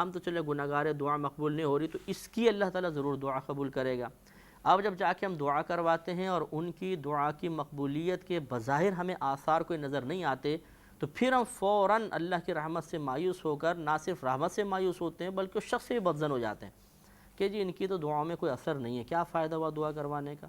ہم تو چلے گناہگار ہیں، دعا مقبول نہیں ہو رہی، تو اس کی اللہ تعالیٰ ضرور دعا قبول کرے گا۔ اب جب جا کے ہم دعا کرواتے ہیں اور ان کی دعا کی مقبولیت کے بظاہر ہمیں آثار کوئی نظر نہیں آتے، تو پھر ہم فوراً اللہ کی رحمت سے مایوس ہو کر نہ صرف رحمت سے مایوس ہوتے ہیں بلکہ اس شخص سے بھی بدظن ہو جاتے ہیں کہ جی ان کی تو دعاؤں میں کوئی اثر نہیں ہے، کیا فائدہ ہوا دعا کروانے کا۔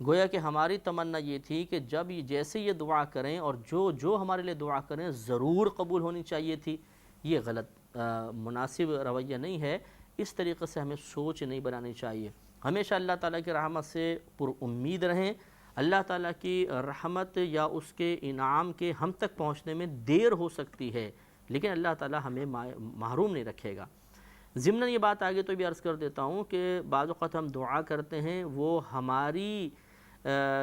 گویا کہ ہماری تمنا یہ تھی کہ جب جیسے یہ دعا کریں اور جو ہمارے لیے دعا کریں ضرور قبول ہونی چاہیے تھی۔ یہ غلط مناسب رویہ نہیں ہے، اس طریقے سے ہمیں سوچ نہیں بنانی چاہیے۔ ہمیشہ اللہ تعالیٰ کی رحمت سے پر امید رہیں۔ اللہ تعالیٰ کی رحمت یا اس کے انعام کے ہم تک پہنچنے میں دیر ہو سکتی ہے، لیکن اللہ تعالیٰ ہمیں محروم نہیں رکھے گا۔ ضمناً یہ بات آگے تو بھی عرض کر دیتا ہوں کہ بعض اوقات ہم دعا کرتے ہیں وہ ہماری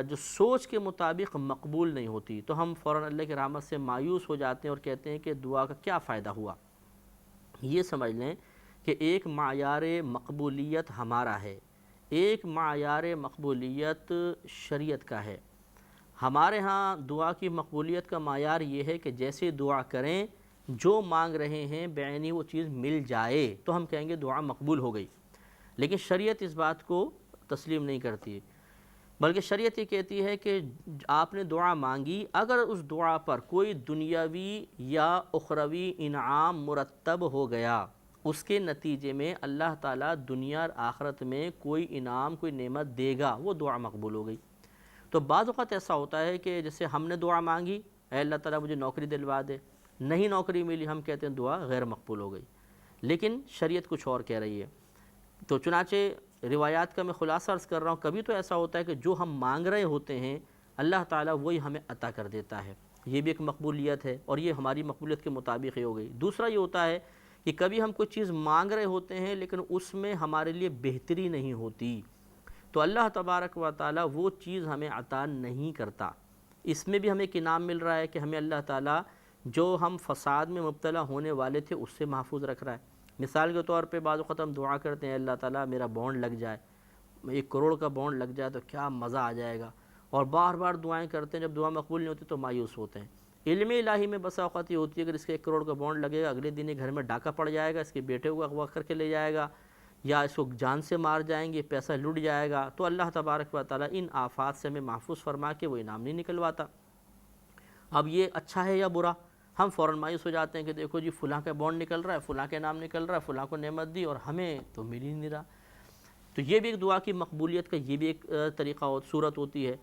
جو سوچ کے مطابق مقبول نہیں ہوتی، تو ہم فوراً اللہ کی رحمت سے مایوس ہو جاتے ہیں اور کہتے ہیں کہ دعا کا کیا فائدہ ہوا۔ یہ سمجھ لیں کہ ایک معیار مقبولیت ہمارا ہے، ایک معیار مقبولیت شریعت کا ہے۔ ہمارے ہاں دعا کی مقبولیت کا معیار یہ ہے کہ جیسے دعا کریں، جو مانگ رہے ہیں بعینی وہ چیز مل جائے تو ہم کہیں گے دعا مقبول ہو گئی۔ لیکن شریعت اس بات کو تسلیم نہیں کرتی، بلکہ شریعت یہ کہتی ہے کہ آپ نے دعا مانگی، اگر اس دعا پر کوئی دنیاوی یا اخروی انعام مرتب ہو گیا، اس کے نتیجے میں اللہ تعالیٰ دنیا اور آخرت میں کوئی انعام کوئی نعمت دے گا، وہ دعا مقبول ہو گئی۔ تو بعض اوقات ایسا ہوتا ہے کہ جیسے ہم نے دعا مانگی، اے اللہ تعالیٰ مجھے نوکری دلوا دے، نہیں نوکری ملی، ہم کہتے ہیں دعا غیر مقبول ہو گئی، لیکن شریعت کچھ اور کہہ رہی ہے۔ تو چنانچہ روایات کا میں خلاصہ عرض کر رہا ہوں، کبھی تو ایسا ہوتا ہے کہ جو ہم مانگ رہے ہوتے ہیں اللہ تعالیٰ وہی ہمیں عطا کر دیتا ہے، یہ بھی ایک مقبولیت ہے اور یہ ہماری مقبولیت کے مطابق ہی ہو گئی۔ دوسرا یہ ہوتا ہے کہ کبھی ہم کوئی چیز مانگ رہے ہوتے ہیں لیکن اس میں ہمارے لیے بہتری نہیں ہوتی، تو اللہ تبارک و تعالیٰ وہ چیز ہمیں عطا نہیں کرتا۔ اس میں بھی ہمیں ایک انعام مل رہا ہے کہ ہمیں اللہ تعالیٰ جو ہم فساد میں مبتلا ہونے والے تھے اس سے محفوظ رکھ رہا ہے۔ مثال کے طور پہ بعض وقت ہم دعا کرتے ہیں اللہ تعالیٰ میرا بانڈ لگ جائے، 1 کروڑ کا بانڈ لگ جائے تو کیا مزہ آ جائے گا، اور بار بار دعائیں کرتے ہیں، جب دعا مقبول نہیں ہوتی تو مایوس ہوتے ہیں۔ علم الہی میں بسا اوقات یہ ہوتی ہے کہ اس کے 1 کروڑ کا بانڈ لگے گا، اگلے دن ہی گھر میں ڈاکہ پڑ جائے گا، اس کے بیٹے کو اغوا کر کے لے جائے گا، یا اس کو جان سے مار جائیں گے، پیسہ لٹ جائے گا، تو اللہ تبارک و تعالیٰ ان آفات سے ہمیں محفوظ فرما کے وہ انعام نہیں نکلواتا۔ اب یہ اچھا ہے یا برا؟ ہم فوراً مایوس ہو جاتے ہیں کہ دیکھو جی فلاں کا بانڈ نکل رہا ہے، فلاں کے نام نکل رہا ہے، فلاں کو نعمت دی اور ہمیں تو مل ہی نہیں رہا۔ تو یہ بھی ایک دعا کی مقبولیت کا یہ بھی ایک طریقہ صورت ہوتی ہے۔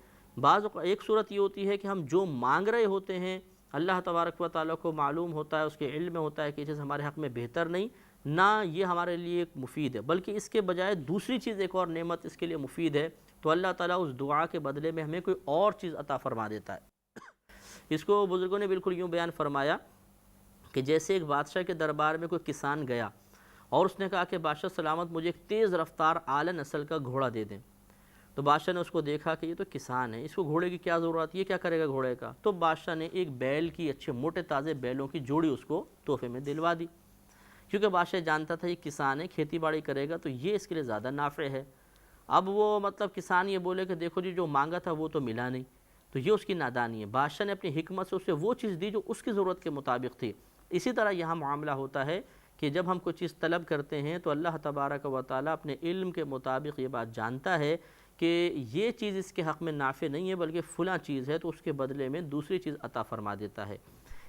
ایک صورت یہ ہوتی ہے کہ ہم جو مانگ رہے ہوتے ہیں اللہ تبارک و تعالیٰ کو معلوم ہوتا ہے، اس کے علم میں ہوتا ہے کہ یہ چیز ہمارے حق میں بہتر نہیں، نہ یہ ہمارے لیے مفید ہے، بلکہ اس کے بجائے دوسری چیز ایک اور نعمت اس کے لیے مفید ہے، تو اللہ تعالیٰ اس دعا کے بدلے میں ہمیں کوئی اور چیز عطا فرما دیتا ہے۔ اس کو بزرگوں نے بالکل یوں بیان فرمایا کہ جیسے ایک بادشاہ کے دربار میں کوئی کسان گیا اور اس نے کہا کہ بادشاہ سلامت مجھے ایک تیز رفتار اعلیٰ نسل کا گھوڑا دے دیں۔ تو بادشاہ نے اس کو دیکھا کہ یہ تو کسان ہے، اس کو گھوڑے کی کیا ضرورت، یہ کیا کرے گا گھوڑے کا؟ تو بادشاہ نے ایک بیل کی اچھے موٹے تازے بیلوں کی جوڑی اس کو تحفے میں دلوا دی، کیونکہ بادشاہ جانتا تھا یہ کسان ہے، کھیتی باڑی کرے گا تو یہ اس کے لیے زیادہ نافع ہے۔ اب وہ کسان یہ بولے کہ دیکھو جی جو مانگا تھا وہ تو ملا نہیں، تو یہ اس کی نادانی ہے۔ بادشاہ نے اپنی حکمت سے اسے وہ چیز دی جو اس کی ضرورت کے مطابق تھی۔ اسی طرح یہاں معاملہ ہوتا ہے کہ جب ہم کوئی چیز طلب کرتے ہیں تو اللہ تبارک و تعالیٰ اپنے علم کے مطابق یہ بات جانتا ہے کہ یہ چیز اس کے حق میں نافع نہیں ہے بلکہ فلاں چیز ہے، تو اس کے بدلے میں دوسری چیز عطا فرما دیتا ہے۔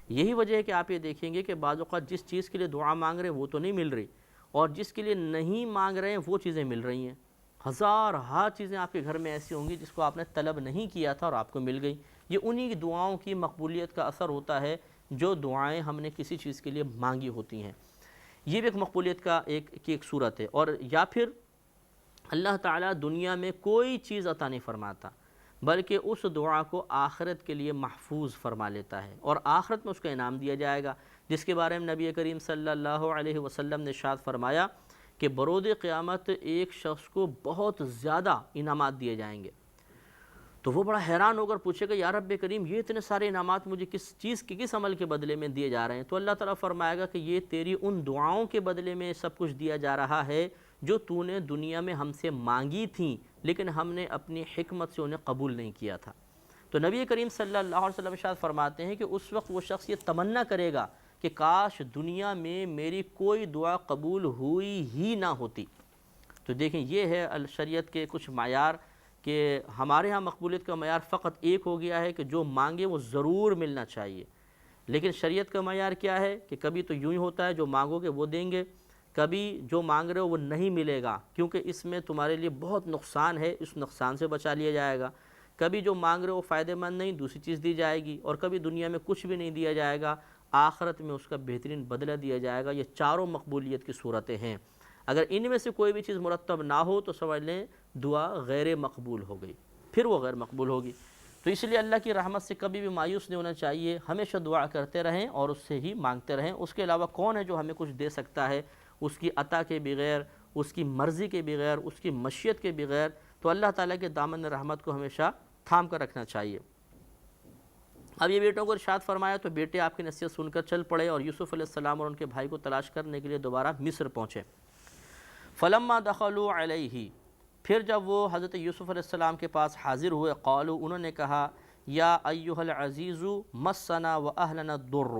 یہی وجہ ہے کہ آپ یہ دیکھیں گے کہ بعض اوقات جس چیز کے لیے دعا مانگ رہے ہیں وہ تو نہیں مل رہی، اور جس کے لیے نہیں مانگ رہے ہیں وہ چیزیں مل رہی ہیں۔ ہزارہا چیزیں آپ کے گھر میں ایسی ہوں گی جس کو آپ نے طلب نہیں کیا تھا اور آپ کو مل گئی۔ یہ انہی دعاؤں کی مقبولیت کا اثر ہوتا ہے جو دعائیں ہم نے کسی چیز کے لیے مانگی ہوتی ہیں۔ یہ بھی ایک مقبولیت کا ایک صورت ہے۔ اور یا پھر اللہ تعالیٰ دنیا میں کوئی چیز عطا نہیں فرماتا بلکہ اس دعا کو آخرت کے لیے محفوظ فرما لیتا ہے، اور آخرت میں اس کا انعام دیا جائے گا، جس کے بارے میں نبی کریم صلی اللہ علیہ وسلم نے ارشاد فرمایا کہ برود قیامت ایک شخص کو بہت زیادہ انعامات دیے جائیں گے۔ تو وہ بڑا حیران ہو کر پوچھے گا یا رب کریم یہ اتنے سارے انعامات مجھے کس چیز کے کس عمل کے بدلے میں دیے جا رہے ہیں؟ تو اللہ تعالیٰ فرمائے گا کہ یہ تیری ان دعاؤں کے بدلے میں سب کچھ دیا جا رہا ہے جو تو نے دنیا میں ہم سے مانگی تھیں لیکن ہم نے اپنی حکمت سے انہیں قبول نہیں کیا تھا۔ تو نبی کریم صلی اللہ علیہ وسلم ارشاد فرماتے ہیں کہ اس وقت وہ شخص یہ تمنا کرے گا کہ کاش دنیا میں میری کوئی دعا قبول ہوئی ہی نہ ہوتی۔ تو دیکھیں یہ ہے شریعت کے کچھ معیار کہ ہمارے ہاں مقبولیت کا معیار فقط ایک ہو گیا ہے کہ جو مانگے وہ ضرور ملنا چاہیے، لیکن شریعت کا معیار کیا ہے کہ کبھی تو یوں ہی ہوتا ہے جو مانگو گے وہ دیں گے، کبھی جو مانگ رہے ہو وہ نہیں ملے گا کیونکہ اس میں تمہارے لیے بہت نقصان ہے، اس نقصان سے بچا لیا جائے گا، کبھی جو مانگ رہے ہو فائدہ مند نہیں دوسری چیز دی جائے گی، اور کبھی دنیا میں کچھ بھی نہیں دیا جائے گا، آخرت میں اس کا بہترین بدلہ دیا جائے گا۔ یہ چاروں مقبولیت کی صورتیں ہیں، اگر ان میں سے کوئی بھی چیز مرتب نہ ہو تو سمجھ لیں دعا غیر مقبول ہو گئی، پھر وہ غیر مقبول ہوگی۔ تو اس لیے اللہ کی رحمت سے کبھی بھی مایوس نہیں ہونا چاہیے، ہمیشہ دعا کرتے رہیں اور اس سے ہی مانگتے رہیں۔ اس کے علاوہ کون ہے جو ہمیں کچھ دے سکتا ہے اس کی عطا کے بغیر، اس کی مرضی کے بغیر، اس کی مشیت کے بغیر؟ تو اللہ تعالیٰ کے دامن رحمت کو ہمیشہ تھام کر رکھنا چاہیے۔ اب یہ بیٹوں کو ارشاد فرمایا تو بیٹے آپ کی نصیحت سن کر چل پڑے اور یوسف علیہ السلام اور ان کے بھائی کو تلاش کرنے کے لیے دوبارہ مصر پہنچے۔ فلما دخلوا علیہ، پھر جب وہ حضرت یوسف علیہ السلام کے پاس حاضر ہوئے، قالوا، انہوں نے کہا، یا ایھا العزیز مسنا واہلنا الضر۔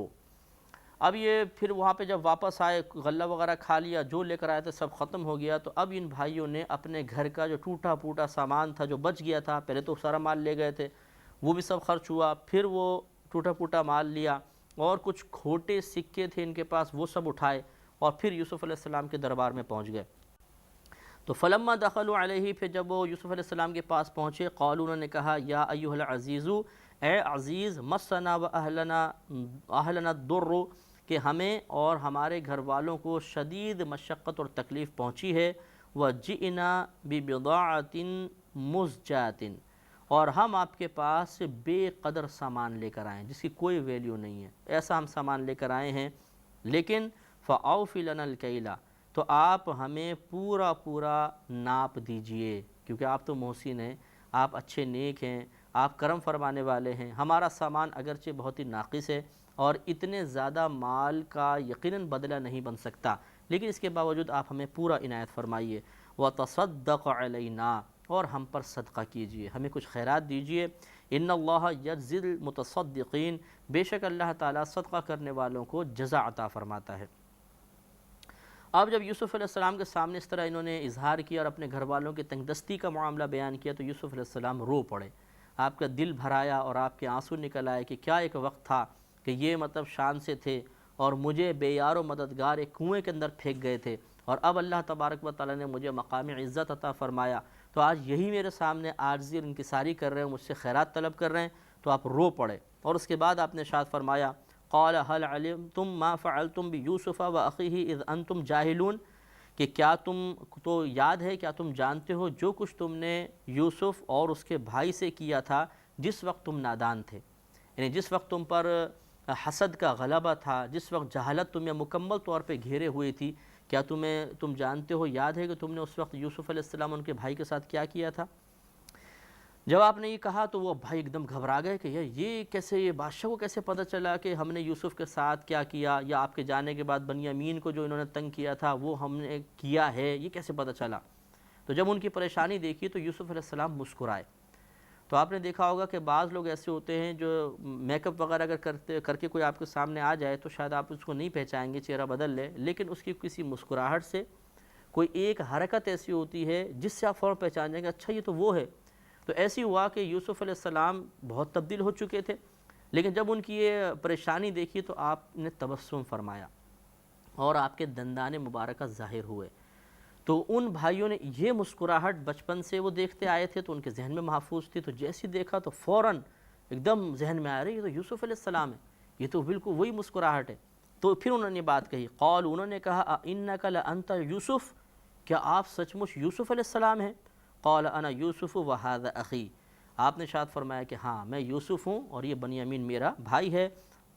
اب یہ پھر وہاں پہ جب واپس آئے، غلہ وغیرہ کھا لیا، جو لے کر آئے تھے سب ختم ہو گیا، تو اب ان بھائیوں نے اپنے گھر کا جو ٹوٹا پھوٹا سامان تھا جو بچ گیا تھا، پہلے تو سارا مال لے گئے تھے وہ بھی سب خرچ ہوا، پھر وہ ٹوٹا پھوٹا مال لیا اور کچھ کھوٹے سکے تھے ان کے پاس وہ سب اٹھائے اور پھر یوسف علیہ السلام کے دربار میں پہنچ گئے۔ تو فلما دخلوا علیہ، پھر جب وہ یوسف علیہ السلام کے پاس پہنچے، قالوا، انہوں نے کہا، یا ایھا العزیز، اے عزیز، مسنا واہلنا الضر، کہ ہمیں اور ہمارے گھر والوں کو شدید مشقت اور تکلیف پہنچی ہے، وجئنا ببضاعۃ مزجاۃ، اور ہم آپ کے پاس بے قدر سامان لے کر آئے ہیں جس کی کوئی ویلیو نہیں ہے، ایسا ہم سامان لے کر آئے ہیں، لیکن فاوف لنا الکیل، تو آپ ہمیں پورا پورا ناپ دیجئے، کیونکہ آپ تو محسن ہیں، آپ اچھے نیک ہیں، آپ کرم فرمانے والے ہیں، ہمارا سامان اگرچہ بہت ہی ناقص ہے اور اتنے زیادہ مال کا یقیناً بدلہ نہیں بن سکتا، لیکن اس کے باوجود آپ ہمیں پورا عنایت فرمائیے، وتصدق علینا، اور ہم پر صدقہ کیجئے، ہمیں کچھ خیرات دیجئے، ان اللہ یجزی المتصدقین، بے شک اللہ تعالیٰ صدقہ کرنے والوں کو جزا عطا فرماتا ہے۔ اب جب یوسف علیہ السلام کے سامنے اس طرح انہوں نے اظہار کیا اور اپنے گھر والوں کی تنگ دستی کا معاملہ بیان کیا تو یوسف علیہ السلام رو پڑے، آپ کا دل بھر آیا اور آپ کے آنسو نکل آئے کہ کیا ایک وقت تھا کہ یہ مطلب شان سے تھے اور مجھے بے یار و مددگار ایک کنویں کے اندر پھینک گئے تھے، اور اب اللہ تبارک و تعالیٰ نے مجھے مقام عزت عطا فرمایا، تو آج یہی میرے سامنے عاجزی اور انکساری کر رہے ہیں، مجھ سے خیرات طلب کر رہے ہیں، تو آپ رو پڑے۔ اور اس کے بعد آپ نے ارشاد فرمایا، قال هل علمتم ما فعلتم بیوسف واخیہ اذ انتم جاہلون، کہ کیا تم تو یاد ہے، کیا تم جانتے ہو جو کچھ تم نے یوسف اور اس کے بھائی سے کیا تھا جس وقت تم نادان تھے، یعنی جس وقت تم پر حسد کا غلبہ تھا، جس وقت جہالت تمہیں مکمل طور پہ گھیرے ہوئی تھی، کیا تم جانتے ہو، یاد ہے کہ تم نے اس وقت یوسف علیہ السلام ان کے بھائی کے ساتھ کیا کیا تھا؟ جب آپ نے یہ کہا تو وہ بھائی ایک دم گھبرا گئے کہ یہ کیسے، یہ بادشاہ کو کیسے پتہ چلا کہ ہم نے یوسف کے ساتھ کیا کیا، یا آپ کے جانے کے بعد بنیامین کو جو انہوں نے تنگ کیا تھا وہ ہم نے کیا ہے، یہ کیسے پتہ چلا؟ تو جب ان کی پریشانی دیکھی تو یوسف علیہ السلام مسکرائے۔ تو آپ نے دیکھا ہوگا کہ بعض لوگ ایسے ہوتے ہیں جو میک اپ وغیرہ اگر کر کے کوئی آپ کے سامنے آ جائے تو شاید آپ اس کو نہیں پہچانیں گے، چہرہ بدل لے، لیکن اس کی کسی مسکراہٹ سے، کوئی ایک حرکت ایسی ہوتی ہے جس سے آپ فوراً پہچان جائیں گے، اچھا یہ تو وہ ہے۔ تو ایسی ہوا کہ یوسف علیہ السلام بہت تبدیل ہو چکے تھے، لیکن جب ان کی یہ پریشانی دیکھی تو آپ نے تبسم فرمایا اور آپ کے دندان مبارکہ ظاہر ہوئے۔ تو ان بھائیوں نے یہ مسکراہٹ بچپن سے وہ دیکھتے آئے تھے تو ان کے ذہن میں محفوظ تھی، تو جیسی دیکھا تو فوراً ایک دم ذہن میں آ رہی، یہ تو یوسف علیہ السلام ہے، یہ تو بالکل وہی مسکراہٹ ہے۔ تو پھر انہوں نے بات کہی، قال، انہوں نے کہا، اِنَّكَ لَأَنْتَ یوسف، کیا آپ سچ مچ یوسف علیہ السلام ہیں؟ قال انا یوسف وہذا اخی، آپ نے ارشاد فرمایا کہ ہاں میں یوسف ہوں اور یہ بنیامین میرا بھائی ہے۔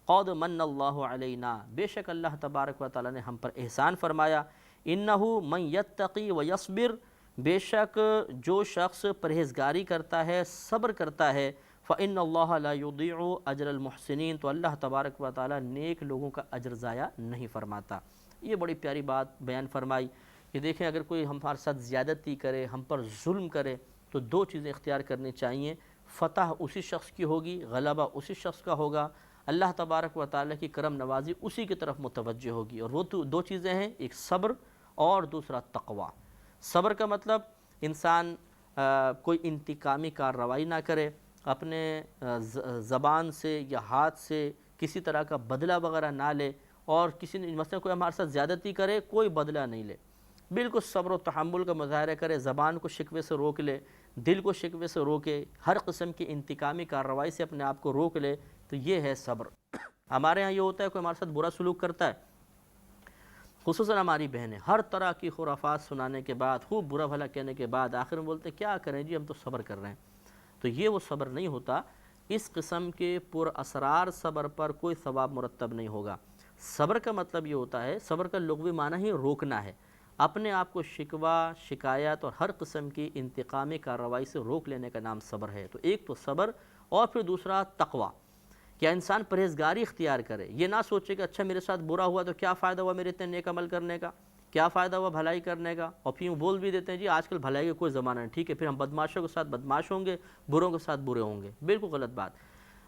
قد من اللہ علینا، بے شک اللہ تبارک و تعالیٰ نے ہم پر احسان فرمایا۔ انہ من یتقی ویصبر، بے شک جو شخص پرہیزگاری کرتا ہے، صبر کرتا ہے، فإن اللہ لا یضیع اجر المحسنین، تو اللہ تبارک و تعالیٰ نیک لوگوں کا اجر ضائع نہیں فرماتا۔ یہ بڑی پیاری بات بیان فرمائی کہ دیکھیں اگر کوئی ہمارے ساتھ زیادتی کرے، ہم پر ظلم کرے، تو دو چیزیں اختیار کرنی چاہیے، فتح اسی شخص کی ہوگی، غلبہ اسی شخص کا ہوگا، اللہ تبارک و تعالیٰ کی کرم نوازی اسی کی طرف متوجہ ہوگی۔ اور وہ تو دو چیزیں ہیں، ایک صبر اور دوسرا تقوی۔ صبر کا مطلب انسان کوئی انتقامی کارروائی نہ کرے، اپنے زبان سے یا ہاتھ سے کسی طرح کا بدلہ وغیرہ نہ لے، اور کسی نے مثلا کوئی ہمارے ساتھ زیادتی کرے کوئی بدلہ نہیں لے، بالکل صبر و تحمل کا مظاہرہ کرے، زبان کو شکوے سے روک لے، دل کو شکوے سے روکے، ہر قسم کی انتقامی کارروائی سے اپنے آپ کو روک لے، تو یہ ہے صبر۔ ہمارے ہاں یہ ہوتا ہے کوئی ہمارے ساتھ برا سلوک کرتا ہے، خصوصاً ہماری بہنیں ہر طرح کی خرافات سنانے کے بعد، خوب برا بھلا کہنے کے بعد آخر میں بولتے ہیں کیا کریں جی ہم تو صبر کر رہے ہیں، تو یہ وہ صبر نہیں ہوتا۔ اس قسم کے پر اسرار صبر پر کوئی ثواب مرتب نہیں ہوگا۔ صبر کا مطلب یہ ہوتا ہے، صبر کا لغوی معنی ہی روکنا ہے، اپنے آپ کو شکوہ، شکایت اور ہر قسم کی انتقامی کارروائی سے روک لینے کا نام صبر ہے۔ تو ایک تو صبر، اور پھر دوسرا تقوی، کیا انسان پرہیزگاری اختیار کرے، یہ نہ سوچے کہ اچھا میرے ساتھ برا ہوا تو کیا فائدہ ہوا میرے اتنے نیک عمل کرنے کا، کیا فائدہ ہوا بھلائی کرنے کا، اور پھر بول بھی دیتے ہیں جی آج کل بھلائی کا کوئی زمانہ نہیں، ٹھیک ہے پھر ہم بدماشوں کے ساتھ بدماش ہوں گے، بروں کے ساتھ برے ہوں گے، بالکل غلط بات۔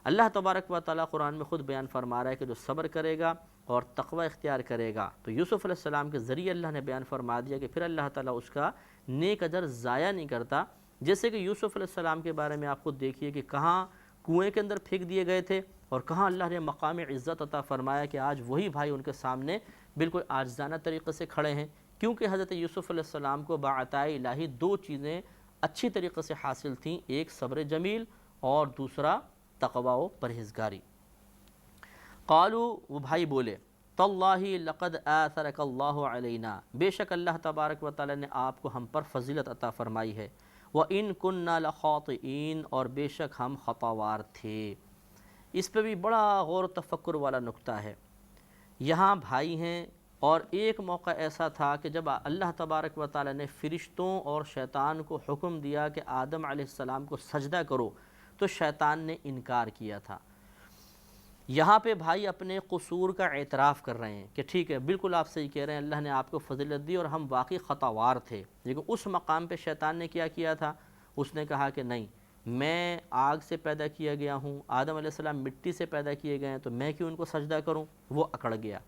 اللہ تبارک و تعالیٰ قرآن میں خود بیان فرما رہا ہے کہ جو صبر کرے گا اور تقوی اختیار کرے گا، تو یوسف علیہ السلام کے ذریعے اللہ نے بیان فرما دیا کہ پھر اللہ تعالیٰ اس کا نیک اجر ضائع نہیں کرتا۔ جیسے کہ یوسف علیہ السلام کے بارے میں آپ خود دیکھیے کہ کہاں کنویں کے اندر پھینک دیے گئے تھے، اور کہاں اللہ نے مقام عزت عطا فرمایا کہ آج وہی بھائی ان کے سامنے بالکل عاجزانہ طریقے سے کھڑے ہیں، کیونکہ حضرت یوسف علیہ السلام کو بعطائے الہی دو چیزیں اچھی طریقے سے حاصل تھیں، ایک صبر جمیل اور دوسرا تقوی و پرہیزگاری۔ قالوا، وہ بھائی بولے، تاللہ لقد آثرک اللہ علینا، بے شک اللہ تبارک و تعالی نے آپ کو ہم پر فضیلت عطا فرمائی ہے، وَإِن كُنَّا لَخَاطِئِينَ، اور بے شک ہم خطاوار تھے۔ اس پہ بھی بڑا غور و تفکر والا نکتہ ہے۔ یہاں بھائی ہیں، اور ایک موقع ایسا تھا کہ جب اللہ تبارک و تعالی نے فرشتوں اور شیطان کو حکم دیا کہ آدم علیہ السلام کو سجدہ کرو، تو شیطان نے انکار کیا تھا۔ یہاں پہ بھائی اپنے قصور کا اعتراف کر رہے ہیں کہ ٹھیک ہے بالکل آپ صحیح کہہ رہے ہیں، اللہ نے آپ کو فضیلت دی اور ہم واقعی خطاوار تھے، لیکن اس مقام پہ شیطان نے کیا تھا، اس نے کہا کہ نہیں، میں آگ سے پیدا کیا گیا ہوں، آدم علیہ السلام مٹی سے پیدا کیے گئے ہیں، تو میں کیوں ان کو سجدہ کروں؟ وہ اکڑ گیا،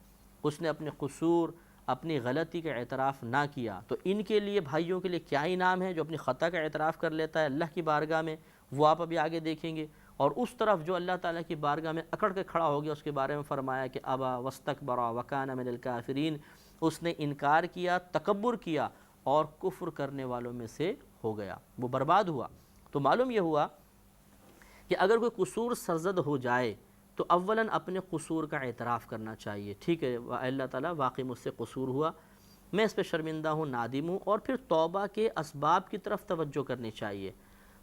اس نے اپنے قصور، اپنی غلطی کا اعتراف نہ کیا۔ تو ان کے لیے، بھائیوں کے لیے کیا انعام ہے جو اپنی خطا کا اعتراف کر لیتا ہے اللہ کی بارگاہ میں، وہ آپ ابھی آگے دیکھیں گے۔ اور اس طرف جو اللہ تعالیٰ کی بارگاہ میں اکڑ کے کھڑا ہو گیا، اس کے بارے میں فرمایا کہ ابا واستکبر وکان من الکافرین، اس نے انکار کیا، تکبر کیا اور کفر کرنے والوں میں سے ہو گیا، وہ برباد ہوا۔ تو معلوم یہ ہوا کہ اگر کوئی قصور سرزد ہو جائے تو اولاً اپنے قصور کا اعتراف کرنا چاہیے، ٹھیک ہے اللہ تعالیٰ واقعی مجھ سے قصور ہوا، میں اس پہ شرمندہ ہوں، نادم ہوں، اور پھر توبہ کے اسباب کی طرف توجہ کرنی چاہیے۔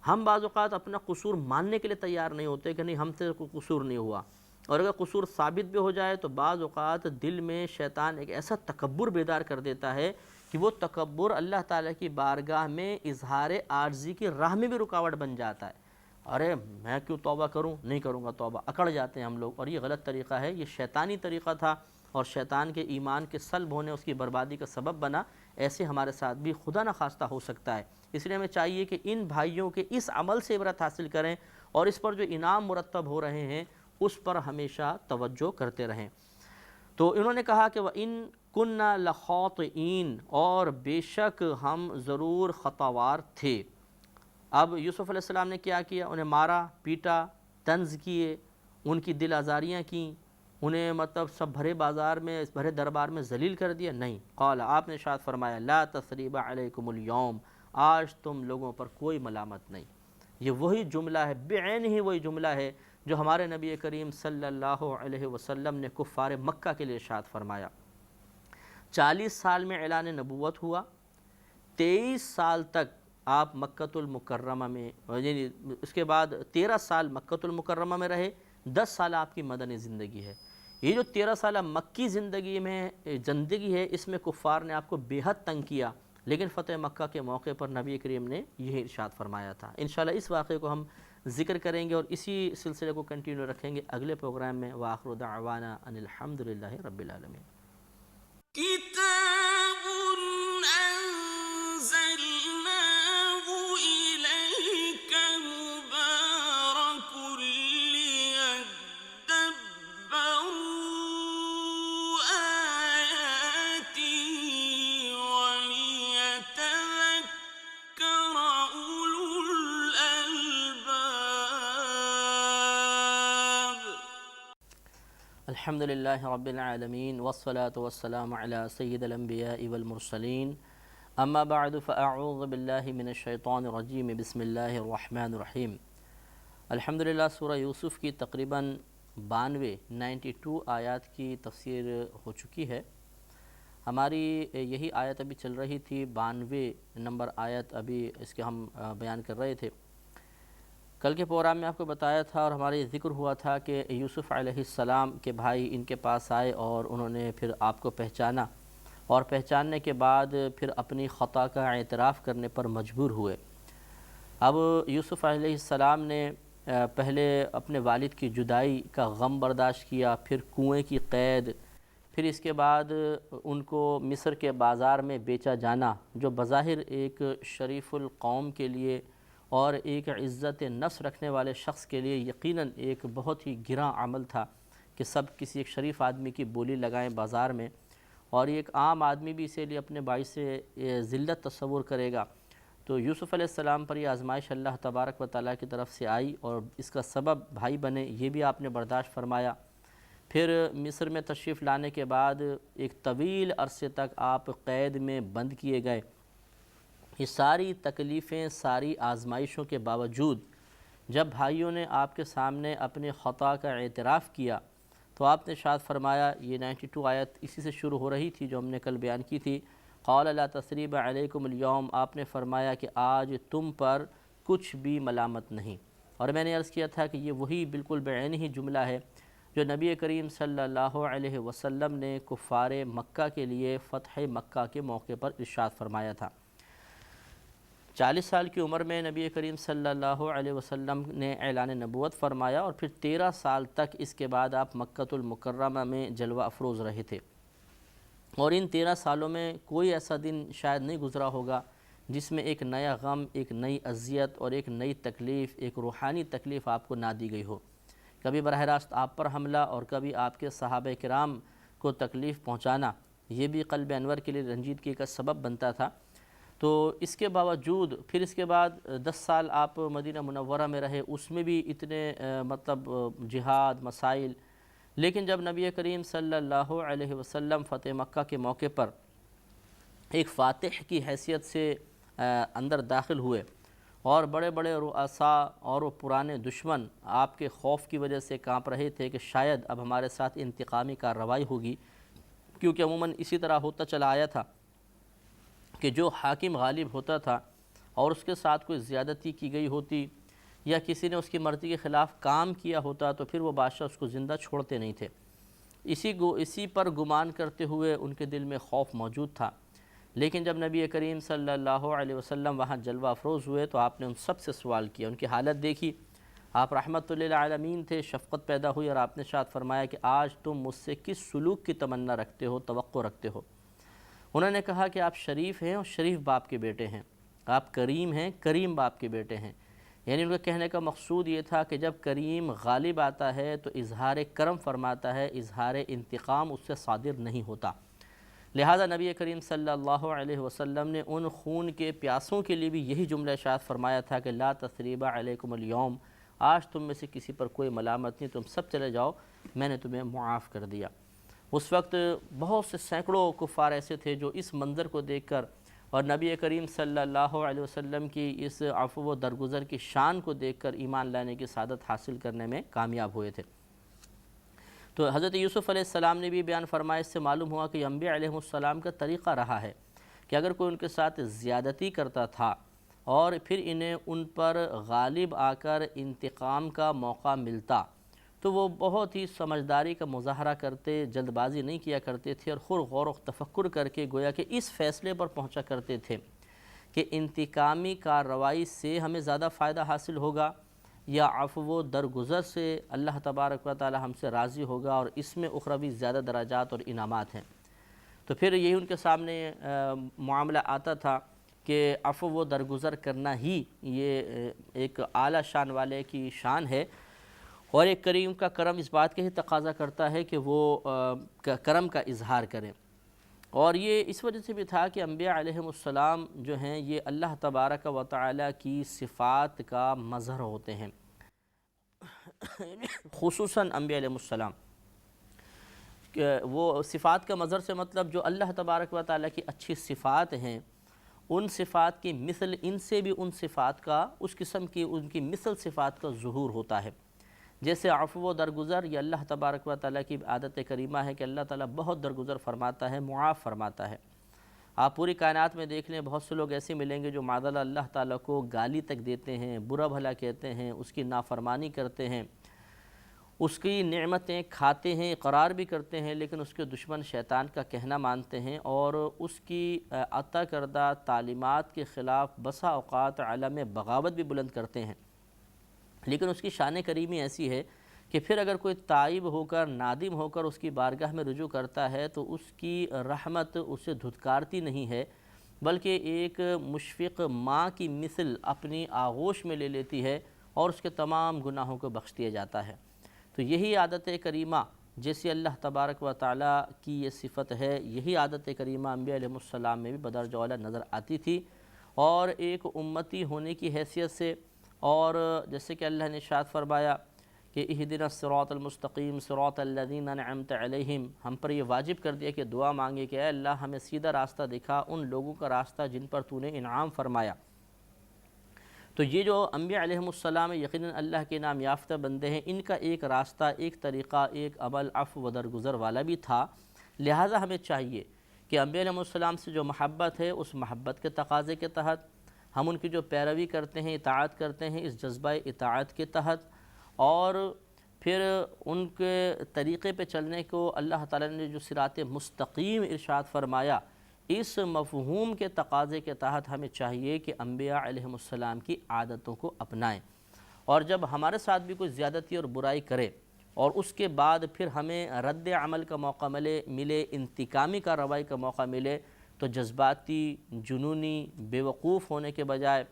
ہم بعض اوقات اپنا قصور ماننے کے لیے تیار نہیں ہوتے کہ نہیں ہم سے کوئی قصور نہیں ہوا، اور اگر قصور ثابت بھی ہو جائے تو بعض اوقات دل میں شیطان ایک ایسا تکبر بیدار کر دیتا ہے کہ وہ تکبر اللہ تعالیٰ کی بارگاہ میں اظہار عاجزی کی راہ میں بھی رکاوٹ بن جاتا ہے۔ ارے میں کیوں توبہ کروں، نہیں کروں گا توبہ، اکڑ جاتے ہیں ہم لوگ، اور یہ غلط طریقہ ہے، یہ شیطانی طریقہ تھا، اور شیطان کے ایمان کے سلب ہونے، اس کی بربادی کا سبب بنا۔ ایسے ہمارے ساتھ بھی خدا نخواستہ ہو سکتا ہے، اس لیے ہمیں چاہیے کہ ان بھائیوں کے اس عمل سے عبرت حاصل کریں، اور اس پر جو انعام مرتب ہو رہے ہیں اس پر ہمیشہ توجہ کرتے رہیں۔ تو انہوں نے کہا کہ وَإِن كُنَّا لَخَاطِئِينَ، اور بے شک ہم ضرور خطاوار تھے۔ اب یوسف علیہ السلام نے کیا کیا؟ انہیں مارا، پیٹا، طنز کیے، ان کی دل آزاریاں کیں، انہیں مطلب سب بھرے بازار میں، اس بھرے دربار میں ذلیل کر دیا؟ نہیں۔ قال، آپ نے ارشاد فرمایا، لا تثریب علیکم اليوم، آج تم لوگوں پر کوئی ملامت نہیں۔ یہ وہی جملہ ہے، بعین ہی وہی جملہ ہے جو ہمارے نبی کریم صلی اللہ علیہ وسلم نے کفار مکہ کے لیے ارشاد فرمایا۔ 40 سال میں اعلان نبوت ہوا، 23 سال تک آپ مکۃ المکرمہ میں، یعنی اس کے بعد 13 سال مکۃ المکرمہ میں رہے، 10 سال آپ کی مدنی زندگی ہے۔ یہ جو 13 سالہ مکی زندگی ہے، اس میں کفار نے آپ کو بے حد تنگ کیا، لیکن فتح مکہ کے موقع پر نبی کریم نے یہی ارشاد فرمایا تھا۔ انشاءاللہ اس واقعے کو ہم ذکر کریں گے اور اسی سلسلے کو کنٹینیو رکھیں گے اگلے پروگرام میں۔ وآخر دعوانا ان الحمدللہ رب العالمین۔ الحمدللہ رب العالمین والصلاة والسلام علی سید الانبیاء والمرسلین اما بعد فاعوذ باللہ من الشیطان الرجیم بسم اللہ الرحمن الرحیم۔ الحمدللہ سورہ یوسف کی تقریباً 92 آیات کی تفسیر ہو چکی ہے۔ ہماری یہی آیت ابھی چل رہی تھی، 92 نمبر آیت ابھی اس کے ہم بیان کر رہے تھے۔ کل کے پروگرام میں آپ کو بتایا تھا اور ہمارے ذکر ہوا تھا کہ یوسف علیہ السلام کے بھائی ان کے پاس آئے اور انہوں نے پھر آپ کو پہچانا، اور پہچاننے کے بعد پھر اپنی خطا کا اعتراف کرنے پر مجبور ہوئے۔ اب یوسف علیہ السلام نے پہلے اپنے والد کی جدائی کا غم برداشت کیا، پھر کنویں کی قید، پھر اس کے بعد ان کو مصر کے بازار میں بیچا جانا، جو بظاہر ایک شریف القوم کے لیے اور ایک عزت نفس رکھنے والے شخص کے لیے یقیناً ایک بہت ہی گراں عمل تھا کہ سب کسی ایک شریف آدمی کی بولی لگائیں بازار میں، اور ایک عام آدمی بھی اسی لیے اپنے باعث سے ذلت تصور کرے گا۔ تو یوسف علیہ السلام پر یہ آزمائش اللہ تبارک و تعالیٰ کی طرف سے آئی اور اس کا سبب بھائی بنے، یہ بھی آپ نے برداشت فرمایا۔ پھر مصر میں تشریف لانے کے بعد ایک طویل عرصے تک آپ قید میں بند کیے گئے۔ یہ ساری تکلیفیں، ساری آزمائشوں کے باوجود جب بھائیوں نے آپ کے سامنے اپنے خطا کا اعتراف کیا تو آپ نے ارشاد فرمایا، یہ 92 آیت اسی سے شروع ہو رہی تھی جو ہم نے کل بیان کی تھی، قال لا تثریب علیکم اليوم، آپ نے فرمایا کہ آج تم پر کچھ بھی ملامت نہیں۔ اور میں نے عرض کیا تھا کہ یہ وہی بالکل بعین ہی جملہ ہے جو نبی کریم صلی اللہ علیہ وسلم نے کفار مکہ کے لیے فتح مکہ کے موقع پر ارشاد فرمایا تھا۔ 40 سال کی عمر میں نبی کریم صلی اللہ علیہ وسلم نے اعلان نبوت فرمایا، اور پھر 13 سال تک اس کے بعد آپ مکۃ المکرمہ میں جلوہ افروز رہے تھے، اور ان 13 سالوں میں کوئی ایسا دن شاید نہیں گزرا ہوگا جس میں ایک نیا غم، ایک نئی اذیت اور ایک نئی تکلیف، ایک روحانی تکلیف آپ کو نہ دی گئی ہو۔ کبھی براہ راست آپ پر حملہ اور کبھی آپ کے صحابہ کرام کو تکلیف پہنچانا، یہ بھی قلب انور کے لیے رنجیدگی کا سبب بنتا تھا۔ تو اس کے باوجود پھر اس کے بعد 10 سال آپ مدینہ منورہ میں رہے، اس میں بھی اتنے جہاد، مسائل، لیکن جب نبی کریم صلی اللہ علیہ وسلم فتح مکہ کے موقع پر ایک فاتح کی حیثیت سے اندر داخل ہوئے اور بڑے بڑے رؤساء اور وہ پرانے دشمن آپ کے خوف کی وجہ سے کانپ رہے تھے کہ شاید اب ہمارے ساتھ انتقامی کارروائی ہوگی، کیونکہ عموماً اسی طرح ہوتا چلا آیا تھا کہ جو حاکم غالب ہوتا تھا اور اس کے ساتھ کوئی زیادتی کی گئی ہوتی یا کسی نے اس کی مرضی کے خلاف کام کیا ہوتا تو پھر وہ بادشاہ اس کو زندہ چھوڑتے نہیں تھے۔ اسی پر گمان کرتے ہوئے ان کے دل میں خوف موجود تھا، لیکن جب نبی کریم صلی اللہ علیہ وسلم وہاں جلوہ افروز ہوئے تو آپ نے ان سب سے سوال کیا، ان کی حالت دیکھی۔ آپ رحمت للعالمین تھے، شفقت پیدا ہوئی اور آپ نے ارشاد فرمایا کہ آج تم مجھ سے کس سلوک کی تمنا رکھتے ہو، توقع رکھتے ہو؟ انہوں نے کہا کہ آپ شریف ہیں اور شریف باپ کے بیٹے ہیں، آپ کریم ہیں، کریم باپ کے بیٹے ہیں۔ یعنی ان کا کہنے کا مقصود یہ تھا کہ جب کریم غالب آتا ہے تو اظہار کرم فرماتا ہے، اظہار انتقام اس سے صادر نہیں ہوتا۔ لہذا نبی کریم صلی اللہ علیہ وسلم نے ان خون کے پیاسوں کے لیے بھی یہی جملہ ارشاد فرمایا تھا کہ لا تثریب علیکم اليوم، آج تم میں سے کسی پر کوئی ملامت نہیں، تم سب چلے جاؤ، میں نے تمہیں معاف کر دیا۔ اس وقت بہت سے سینکڑوں کفار ایسے تھے جو اس منظر کو دیکھ کر اور نبی کریم صلی اللہ علیہ وسلم کی اس عفو و درگزر کی شان کو دیکھ کر ایمان لانے کی سعادت حاصل کرنے میں کامیاب ہوئے تھے۔ تو حضرت یوسف علیہ السلام نے بھی بیان فرمایا، اس سے معلوم ہوا کہ انبیاء علیہ السلام کا طریقہ رہا ہے کہ اگر کوئی ان کے ساتھ زیادتی کرتا تھا اور پھر انہیں ان پر غالب آ کر انتقام کا موقع ملتا تو وہ بہت ہی سمجھداری کا مظاہرہ کرتے، جلد بازی نہیں کیا کرتے تھے، اور غور و تفکر کر کے گویا کہ اس فیصلے پر پہنچا کرتے تھے کہ انتقامی کارروائی سے ہمیں زیادہ فائدہ حاصل ہوگا یا عفو و درگزر سے اللہ تبارک و تعالی ہم سے راضی ہوگا، اور اس میں اخروی زیادہ درجات اور انعامات ہیں۔ تو پھر یہی ان کے سامنے معاملہ آتا تھا کہ عفو و درگزر کرنا ہی یہ ایک اعلیٰ شان والے کی شان ہے، اور ایک کریم کا کرم اس بات کے ہی تقاضا کرتا ہے کہ وہ کرم کا اظہار کریں۔ اور یہ اس وجہ سے بھی تھا کہ انبیاء علیہ السلام جو ہیں یہ اللہ تبارک و تعالی کی صفات کا مظہر ہوتے ہیں، خصوصاً انبیاء علیہ السلام۔ وہ صفات کا مظہر سے مطلب جو اللہ تبارک و تعالیٰ کی اچھی صفات ہیں ان صفات کی مثل ان سے بھی ان صفات کا اس قسم کی ان کی مثل صفات کا ظہور ہوتا ہے۔ جیسے عفو و درگزر، یہ اللہ تبارک و تعالیٰ کی عادت کریمہ ہے کہ اللہ تعالیٰ بہت درگزر فرماتا ہے، معاف فرماتا ہے۔ آپ پوری کائنات میں دیکھ لیں، بہت سے لوگ ایسے ملیں گے جو معاذ اللہ تعالیٰ کو گالی تک دیتے ہیں، برا بھلا کہتے ہیں، اس کی نافرمانی کرتے ہیں، اس کی نعمتیں کھاتے ہیں، اقرار بھی کرتے ہیں، لیکن اس کے دشمن شیطان کا کہنا مانتے ہیں اور اس کی عطا کردہ تعلیمات کے خلاف بسا اوقات عالم بغاوت بھی بلند کرتے ہیں۔ لیکن اس کی شان کریمی ایسی ہے کہ پھر اگر کوئی تائب ہو کر نادم ہو کر اس کی بارگاہ میں رجوع کرتا ہے تو اس کی رحمت اسے دھتکارتی نہیں ہے، بلکہ ایک مشفق ماں کی مثل اپنی آغوش میں لے لیتی ہے اور اس کے تمام گناہوں کو بخش دیا جاتا ہے۔ تو یہی عادت کریمہ جیسی اللہ تبارک و تعالیٰ کی یہ صفت ہے، یہی عادت کریمہ انبیاء علیہ السلام میں بھی بدرجہ اعلیٰ نظر آتی تھی، اور ایک امتی ہونے کی حیثیت سے، اور جیسے کہ اللہ نے ارشاد فرمایا کہ اہدنا الصراط المستقیم صراط الذین انعمت علیہم، ہم پر یہ واجب کر دیا کہ دعا مانگے کہ اے اللہ ہمیں سیدھا راستہ دکھا، ان لوگوں کا راستہ جن پر تو نے انعام فرمایا۔ تو یہ جو انبیاء علیہ السلام یقیناً اللہ کے نام یافتہ بندے ہیں، ان کا ایک راستہ، ایک طریقہ، ایک عمل عفو و درگزر والا بھی تھا۔ لہٰذا ہمیں چاہیے کہ انبیاء علیہ السلام سے جو محبت ہے اس محبت کے تقاضے کے تحت ہم ان کی جو پیروی کرتے ہیں، اطاعت کرتے ہیں، اس جذبہ اطاعت کے تحت، اور پھر ان کے طریقے پہ چلنے کو اللہ تعالیٰ نے جو صراط مستقیم ارشاد فرمایا، اس مفہوم کے تقاضے کے تحت ہمیں چاہیے کہ انبیاء علیہ السلام کی عادتوں کو اپنائیں۔ اور جب ہمارے ساتھ بھی کوئی زیادتی اور برائی کرے اور اس کے بعد پھر ہمیں رد عمل کا موقع ملے، انتقامی کارروائی کا موقع ملے، تو جذباتی، جنونی، بے وقوف ہونے کے بجائے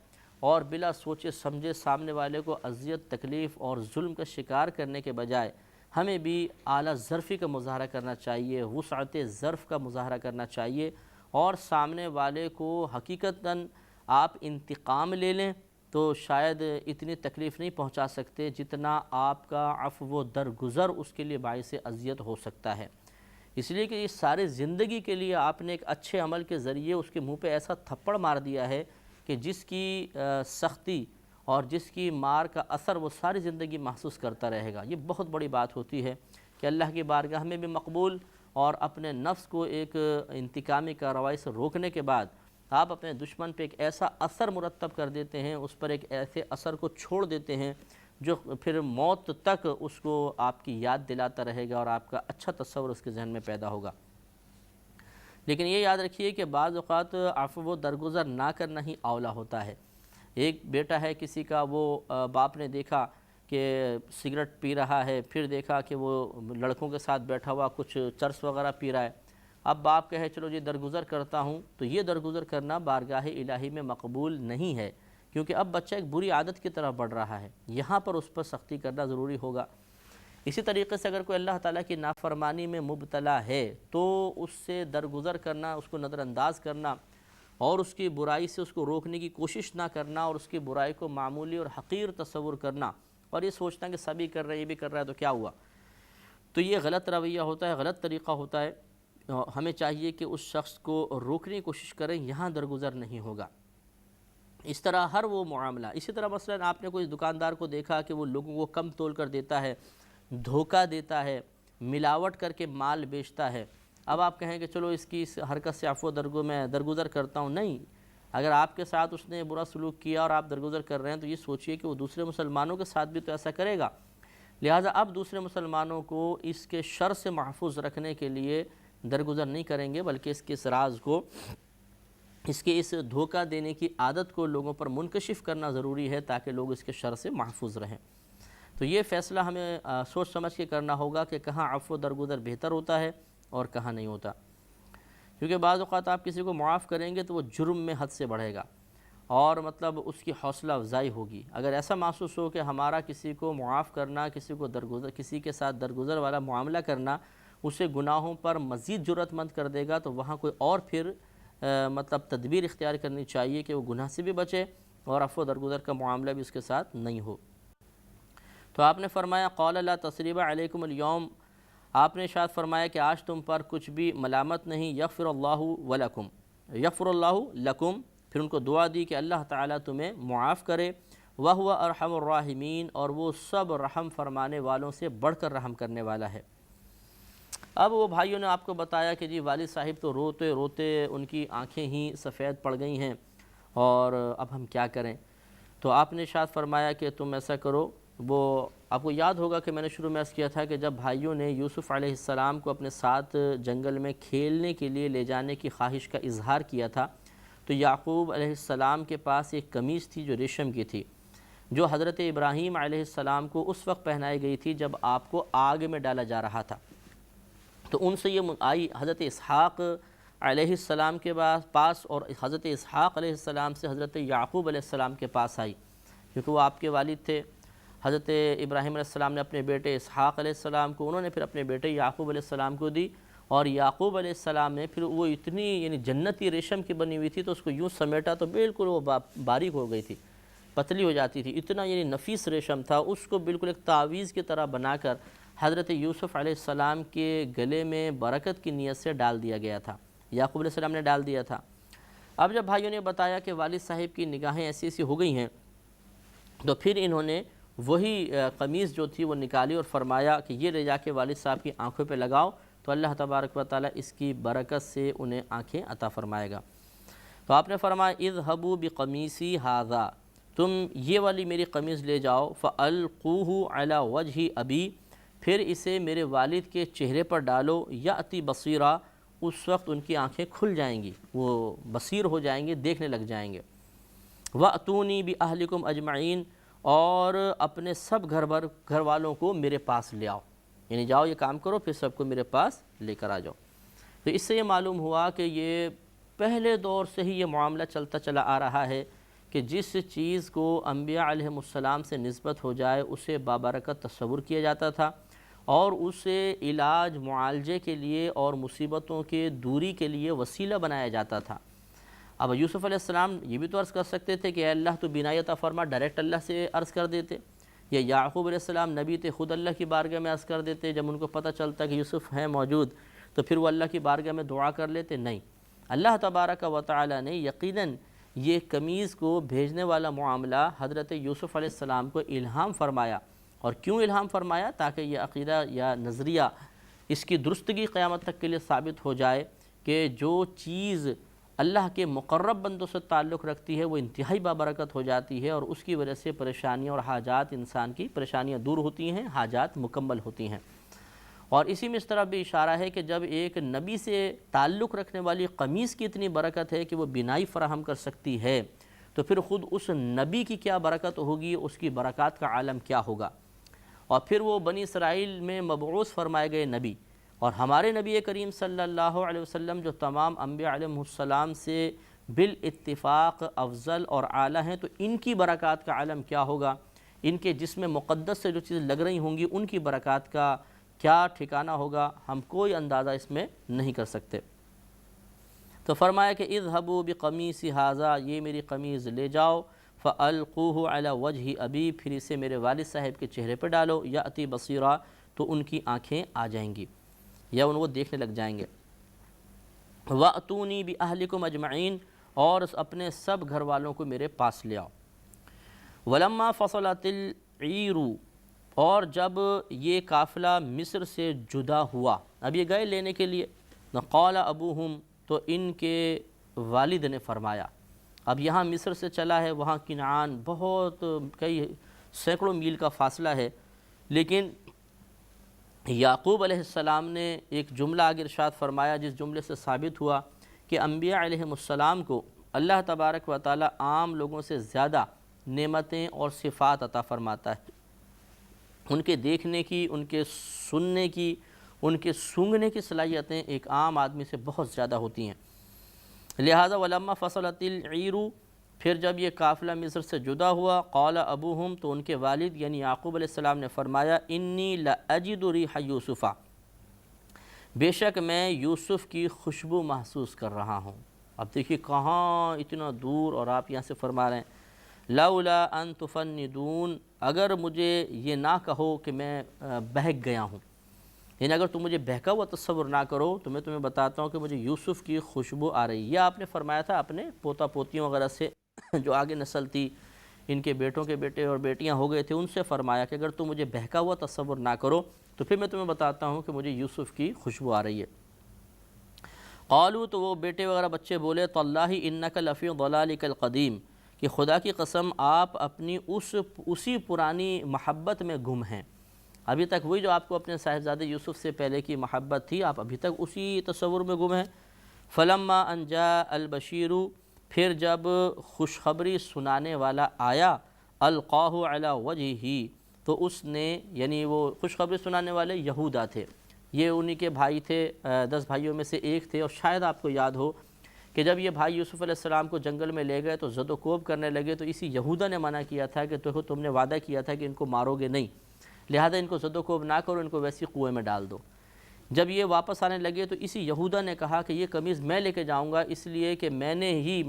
اور بلا سوچے سمجھے سامنے والے کو اذیت، تکلیف اور ظلم کا شکار کرنے کے بجائے ہمیں بھی اعلیٰ ظرفی کا مظاہرہ کرنا چاہیے، وسعت ظرف کا مظاہرہ کرنا چاہیے، اور سامنے والے کو حقیقتاً آپ انتقام لے لیں تو شاید اتنی تکلیف نہیں پہنچا سکتے جتنا آپ کا عفو و درگزر اس کے لیے باعث اذیت ہو سکتا ہے۔ اس لیے کہ اس سارے زندگی کے لیے آپ نے ایک اچھے عمل کے ذریعے اس کے منہ پہ ایسا تھپڑ مار دیا ہے کہ جس کی سختی اور جس کی مار کا اثر وہ ساری زندگی محسوس کرتا رہے گا۔ یہ بہت بڑی بات ہوتی ہے کہ اللہ کی بارگاہ میں بھی مقبول، اور اپنے نفس کو ایک انتقامی کارروائی سے روکنے کے بعد آپ اپنے دشمن پہ ایک ایسا اثر مرتب کر دیتے ہیں، اس پر ایک ایسے اثر کو چھوڑ دیتے ہیں جو پھر موت تک اس کو آپ کی یاد دلاتا رہے گا اور آپ کا اچھا تصور اس کے ذہن میں پیدا ہوگا۔ لیکن یہ یاد رکھیے کہ بعض اوقات عفو و درگزر نہ کرنا ہی اولا ہوتا ہے۔ ایک بیٹا ہے کسی کا، وہ باپ نے دیکھا کہ سگریٹ پی رہا ہے، پھر دیکھا کہ وہ لڑکوں کے ساتھ بیٹھا ہوا کچھ چرس وغیرہ پی رہا ہے۔ اب باپ کہے چلو جی درگزر کرتا ہوں، تو یہ درگزر کرنا بارگاہ الہی میں مقبول نہیں ہے، کیونکہ اب بچہ ایک بری عادت کی طرف بڑھ رہا ہے، یہاں پر اس پر سختی کرنا ضروری ہوگا۔ اسی طریقے سے اگر کوئی اللہ تعالیٰ کی نافرمانی میں مبتلا ہے تو اس سے درگزر کرنا، اس کو نظر انداز کرنا اور اس کی برائی سے اس کو روکنے کی کوشش نہ کرنا، اور اس کی برائی کو معمولی اور حقیر تصور کرنا اور یہ سوچنا کہ سبھی کر رہے ہیں، یہ بھی کر رہا ہے تو کیا ہوا، تو یہ غلط رویہ ہوتا ہے، غلط طریقہ ہوتا ہے۔ ہمیں چاہیے کہ اس شخص کو روکنے کی کوشش کریں، یہاں درگزر نہیں ہوگا۔ اس طرح ہر وہ معاملہ، اسی طرح مثلا آپ نے کوئی دکاندار کو دیکھا کہ وہ لوگوں کو کم تول کر دیتا ہے، دھوکہ دیتا ہے، ملاوٹ کر کے مال بیچتا ہے، اب آپ کہیں کہ چلو اس کی اس حرکت سے عفو میں درگزر کرتا ہوں، نہیں۔ اگر آپ کے ساتھ اس نے برا سلوک کیا اور آپ درگزر کر رہے ہیں تو یہ سوچئے کہ وہ دوسرے مسلمانوں کے ساتھ بھی تو ایسا کرے گا، لہٰذا اب دوسرے مسلمانوں کو اس کے شر سے محفوظ رکھنے کے لیے درگزر نہیں کریں گے، بلکہ اس کے اس راز کو، اس کے اس دھوکہ دینے کی عادت کو لوگوں پر منکشف کرنا ضروری ہے تاکہ لوگ اس کے شر سے محفوظ رہیں۔ تو یہ فیصلہ ہمیں سوچ سمجھ کے کرنا ہوگا کہ کہاں عفو درگزر بہتر ہوتا ہے اور کہاں نہیں ہوتا، کیونکہ بعض اوقات آپ کسی کو معاف کریں گے تو وہ جرم میں حد سے بڑھے گا اور مطلب اس کی حوصلہ افزائی ہوگی۔ اگر ایسا محسوس ہو کہ ہمارا کسی کو معاف کرنا، کسی کے ساتھ درگزر والا معاملہ کرنا اسے گناہوں پر مزید جرأت مند کر دے گا، تو وہاں کوئی اور پھر مطلب تدبیر اختیار کرنی چاہیے کہ وہ گناہ سے بھی بچے اور عفو درگزر کا معاملہ بھی اس کے ساتھ نہیں ہو۔ تو آپ نے فرمایا قال لا تثریب علیکم اليوم، آپ نے ارشاد فرمایا کہ آج تم پر کچھ بھی ملامت نہیں، یغفر اللہ ولکم، یغفر اللہ لکم، پھر ان کو دعا دی کہ اللہ تعالیٰ تمہیں معاف کرے، وہو ارحم الراحمین، اور وہ سب رحم فرمانے والوں سے بڑھ کر رحم کرنے والا ہے۔ اب وہ بھائیوں نے آپ کو بتایا کہ جی والد صاحب تو روتے روتے ان کی آنکھیں ہی سفید پڑ گئی ہیں اور اب ہم کیا کریں؟ تو آپ نے ارشاد فرمایا کہ تم ایسا کرو، وہ آپ کو یاد ہوگا کہ میں نے شروع میں عرض کیا تھا کہ جب بھائیوں نے یوسف علیہ السلام کو اپنے ساتھ جنگل میں کھیلنے کے لیے لے جانے کی خواہش کا اظہار کیا تھا، تو یعقوب علیہ السلام کے پاس ایک قمیص تھی جو ریشم کی تھی، جو حضرت ابراہیم علیہ السلام کو اس وقت پہنائی گئی تھی جب آپ کو آگ میں ڈالا جا رہا تھا۔ تو ان سے یہ آئی حضرت اسحاق علیہ السلام کے پاس، اور حضرت اسحاق علیہ السلام سے حضرت یعقوب علیہ السلام کے پاس آئی، کیونکہ وہ آپ کے والد تھے۔ حضرت ابراہیم علیہ السلام نے اپنے بیٹے اسحاق علیہ السلام کو، انہوں نے پھر اپنے بیٹے یعقوب علیہ السلام کو دی، اور یعقوب علیہ السلام نے پھر وہ اتنی یعنی جنتی ریشم کی بنی ہوئی تھی تو اس کو یوں سمیٹا تو بالکل وہ باریک ہو گئی تھی، پتلی ہو جاتی تھی، اتنا یعنی نفیس ریشم تھا، اس کو بالکل ایک تعویذ کی طرح بنا کر حضرت یوسف علیہ السلام کے گلے میں برکت کی نیت سے ڈال دیا گیا تھا، یعقوب علیہ السلام نے ڈال دیا تھا۔ اب جب بھائیوں نے بتایا کہ والد صاحب کی نگاہیں ایسی ایسی ہو گئی ہیں، تو پھر انہوں نے وہی قمیص جو تھی وہ نکالی اور فرمایا کہ یہ لے جا کے والد صاحب کی آنکھوں پہ لگاؤ تو اللہ تبارک و تعالیٰ اس کی برکت سے انہیں آنکھیں عطا فرمائے گا۔ تو آپ نے فرمایا اذهبوا بقمیصی ھذا، تم یہ والی میری قمیص لے جاؤ، فالقوہ علی وجہ ابی، پھر اسے میرے والد کے چہرے پر ڈالو، یاتی بصیرا، اس وقت ان کی آنکھیں کھل جائیں گی، وہ بصیر ہو جائیں گے، دیکھنے لگ جائیں گے۔ وَأْتُونِي بِأَهْلِكُمْ أَجْمَعِينَ، اور اپنے سب گھر والوں کو میرے پاس لے آؤ، یعنی جاؤ یہ کام کرو پھر سب کو میرے پاس لے کر آ جاؤ۔ تو اس سے یہ معلوم ہوا کہ یہ پہلے دور سے ہی یہ معاملہ چلتا چلا آ رہا ہے کہ جس چیز کو انبیاء علیہ السلام سے نسبت ہو جائے اسے بابرکت تصور کیا جاتا تھا، اور اسے علاج معالجے کے لیے اور مصیبتوں کے دوری کے لیے وسیلہ بنایا جاتا تھا۔ اب یوسف علیہ السلام یہ بھی تو عرض کر سکتے تھے کہ اے اللہ تو بینائی عطا فرما، ڈائریکٹ اللہ سے عرض کر دیتے، یا یعقوب علیہ السلام نبی تھے، خود اللہ کی بارگاہ میں عرض کر دیتے، جب ان کو پتہ چلتا کہ یوسف ہیں موجود تو پھر وہ اللہ کی بارگاہ میں دعا کر لیتے۔ نہیں، اللہ تبارک و تعالی نے یقیناً یہ قمیص کو بھیجنے والا معاملہ حضرت یوسف علیہ السلام کو الہام فرمایا، اور کیوں الہام فرمایا؟ تاکہ یہ عقیدہ یا نظریہ اس کی درستگی قیامت تک کے لیے ثابت ہو جائے کہ جو چیز اللہ کے مقرب بندوں سے تعلق رکھتی ہے وہ انتہائی بابرکت ہو جاتی ہے، اور اس کی وجہ سے پریشانیاں اور حاجات، انسان کی پریشانیاں دور ہوتی ہیں، حاجات مکمل ہوتی ہیں۔ اور اسی میں اس طرح بھی اشارہ ہے کہ جب ایک نبی سے تعلق رکھنے والی قمیص کی اتنی برکت ہے کہ وہ بینائی فراہم کر سکتی ہے، تو پھر خود اس نبی کی کیا برکت ہوگی، اس کی برکات کا عالم کیا ہوگا۔ اور پھر وہ بنی اسرائیل میں مبعوث فرمائے گئے نبی، اور ہمارے نبی کریم صلی اللہ علیہ وسلم جو تمام انبیاء علیہ السلام سے بالاتفاق افضل اور اعلیٰ ہیں، تو ان کی برکات کا عالم کیا ہوگا، ان کے جسم مقدس سے جو چیزیں لگ رہی ہوں گی ان کی برکات کا کیا ٹھکانہ ہوگا، ہم کوئی اندازہ اس میں نہیں کر سکتے۔ تو فرمایا کہ اذهبوا بقمیصی ھذا، یہ میری قمیض لے جاؤ، فالقوہ علی وجہ ابی، پھر اسے میرے والد صاحب کے چہرے پہ ڈالو، یاتی بصیرا، تو ان کی آنکھیں آ جائیں گی یا ان کو دیکھنے لگ جائیں گے۔ وَأْتُونِي بِأَهْلِكُمْ أَجْمَعِينَ، اور اپنے سب گھر والوں کو میرے پاس لے آؤ۔ وَلَمَّا فَصَلَتِ الْعِيرُ، اور جب یہ قافلہ مصر سے جدا ہوا، اب یہ گئے لینے کے لیے، قَالَ أَبُوهُمْ، تو ان کے والد نے فرمایا، اب یہاں مصر سے چلا ہے، وہاں کنعان بہت کئی سینکڑوں میل کا فاصلہ ہے، لیکن یعقوب علیہ السلام نے ایک جملہ آگے ارشاد فرمایا جس جملے سے ثابت ہوا کہ انبیاء علیہ السلام کو اللہ تبارک و تعالی عام لوگوں سے زیادہ نعمتیں اور صفات عطا فرماتا ہے، ان کے دیکھنے کی، ان کے سننے کی، ان کے سونگھنے کی صلاحیتیں ایک عام آدمی سے بہت زیادہ ہوتی ہیں۔ لہذا ولما فصلت العیر، پھر جب یہ قافلہ مصر سے جدا ہوا، قال ابوہم، تو ان کے والد یعنی یعقوب علیہ السلام نے فرمایا، انی لاجد ریح یوسف، بے شک میں یوسف کی خوشبو محسوس کر رہا ہوں۔ اب دیکھیے کہاں اتنا دور، اور آپ یہاں سے فرما رہے ہیں لولا ان تفندون، اگر مجھے یہ نہ کہو کہ میں بہک گیا ہوں، یعنی اگر تم مجھے بہکا ہوا تصور نہ کرو تو میں تمہیں بتاتا ہوں کہ مجھے یوسف کی خوشبو آ رہی ہے۔ یہ آپ نے فرمایا تھا اپنے پوتا پوتیوں وغیرہ سے جو آگے نسل تھی، ان کے بیٹوں کے بیٹے اور بیٹیاں ہو گئے تھے، ان سے فرمایا کہ اگر تم مجھے بہکا ہوا تصور نہ کرو تو پھر میں تمہیں بتاتا ہوں کہ مجھے یوسف کی خوشبو آ رہی ہے۔ قالوا، تو وہ بیٹے وغیرہ بچے بولے، تاللہ انک لفی ضلالک القدیم، کہ خدا کی قسم آپ اپنی اسی پرانی محبت میں گم ہیں۔ ابھی تک وہی جو آپ کو اپنے صاحبزادے یوسف سے پہلے کی محبت تھی، آپ ابھی تک اسی تصور میں گم ہیں۔ فلما ان جاء البشیر، پھر جب خوشخبری سنانے والا آیا، القاہ علی وجہہ، تو اس نے، یعنی وہ خوشخبری سنانے والے یہودا تھے، یہ انہی کے بھائی تھے، 10 بھائیوں میں سے ایک تھے، اور شاید آپ کو یاد ہو کہ جب یہ بھائی یوسف علیہ السلام کو جنگل میں لے گئے تو زد و کوب کرنے لگے، تو اسی یہودا نے منع کیا تھا کہ تم نے وعدہ کیا تھا کہ ان کو مارو گے نہیں، لہذا ان کو زد و کوب نہ کرو، ان کو ویسی کنویں میں ڈال دو۔ جب یہ واپس آنے لگے تو اسی یہودا نے کہا کہ یہ قمیض میں لے کے جاؤں گا، اس لیے کہ میں نے ہی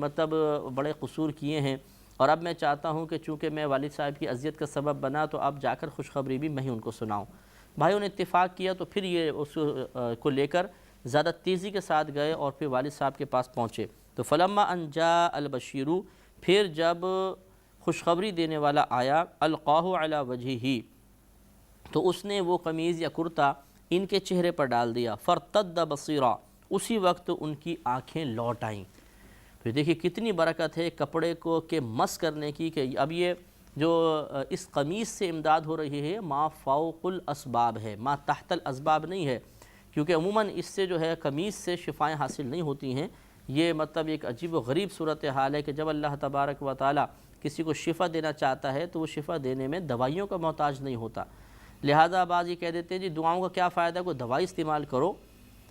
بڑے قصور کیے ہیں، اور اب میں چاہتا ہوں کہ چونکہ میں والد صاحب کی اذیت کا سبب بنا تو اب جا کر خوشخبری بھی میں ہی ان کو سناؤں۔ بھائیوں نے اتفاق کیا، تو پھر یہ اس کو لے کر زیادہ تیزی کے ساتھ گئے اور پھر والد صاحب کے پاس پہنچے۔ تو فلما ان جاء البشیر، پھر جب خوشخبری دینے والا آیا، القاہ علی وجہہ، تو اس نے وہ قمیض یا کرتا ان کے چہرے پر ڈال دیا، فرتد بصیرا، اسی وقت ان کی آنکھیں لوٹ آئیں۔ تو دیکھیے کتنی برکت ہے کپڑے کو کہ مس کرنے کی، کہ اب یہ جو اس قمیص سے امداد ہو رہی ہے ما فوق الاسباب ہے، ما تحت الاسباب نہیں ہے، کیونکہ عموماً اس سے جو ہے قمیص سے شفائیں حاصل نہیں ہوتی ہیں۔ یہ ایک عجیب و غریب صورتحال ہے کہ جب اللہ تبارک و تعالی کسی کو شفا دینا چاہتا ہے تو وہ شفا دینے میں دوائیوں کا محتاج نہیں ہوتا، لہذا بعض یہ کہہ دیتے ہیں جی دعاؤں کا کیا فائدہ، کوئی دوائی استعمال کرو،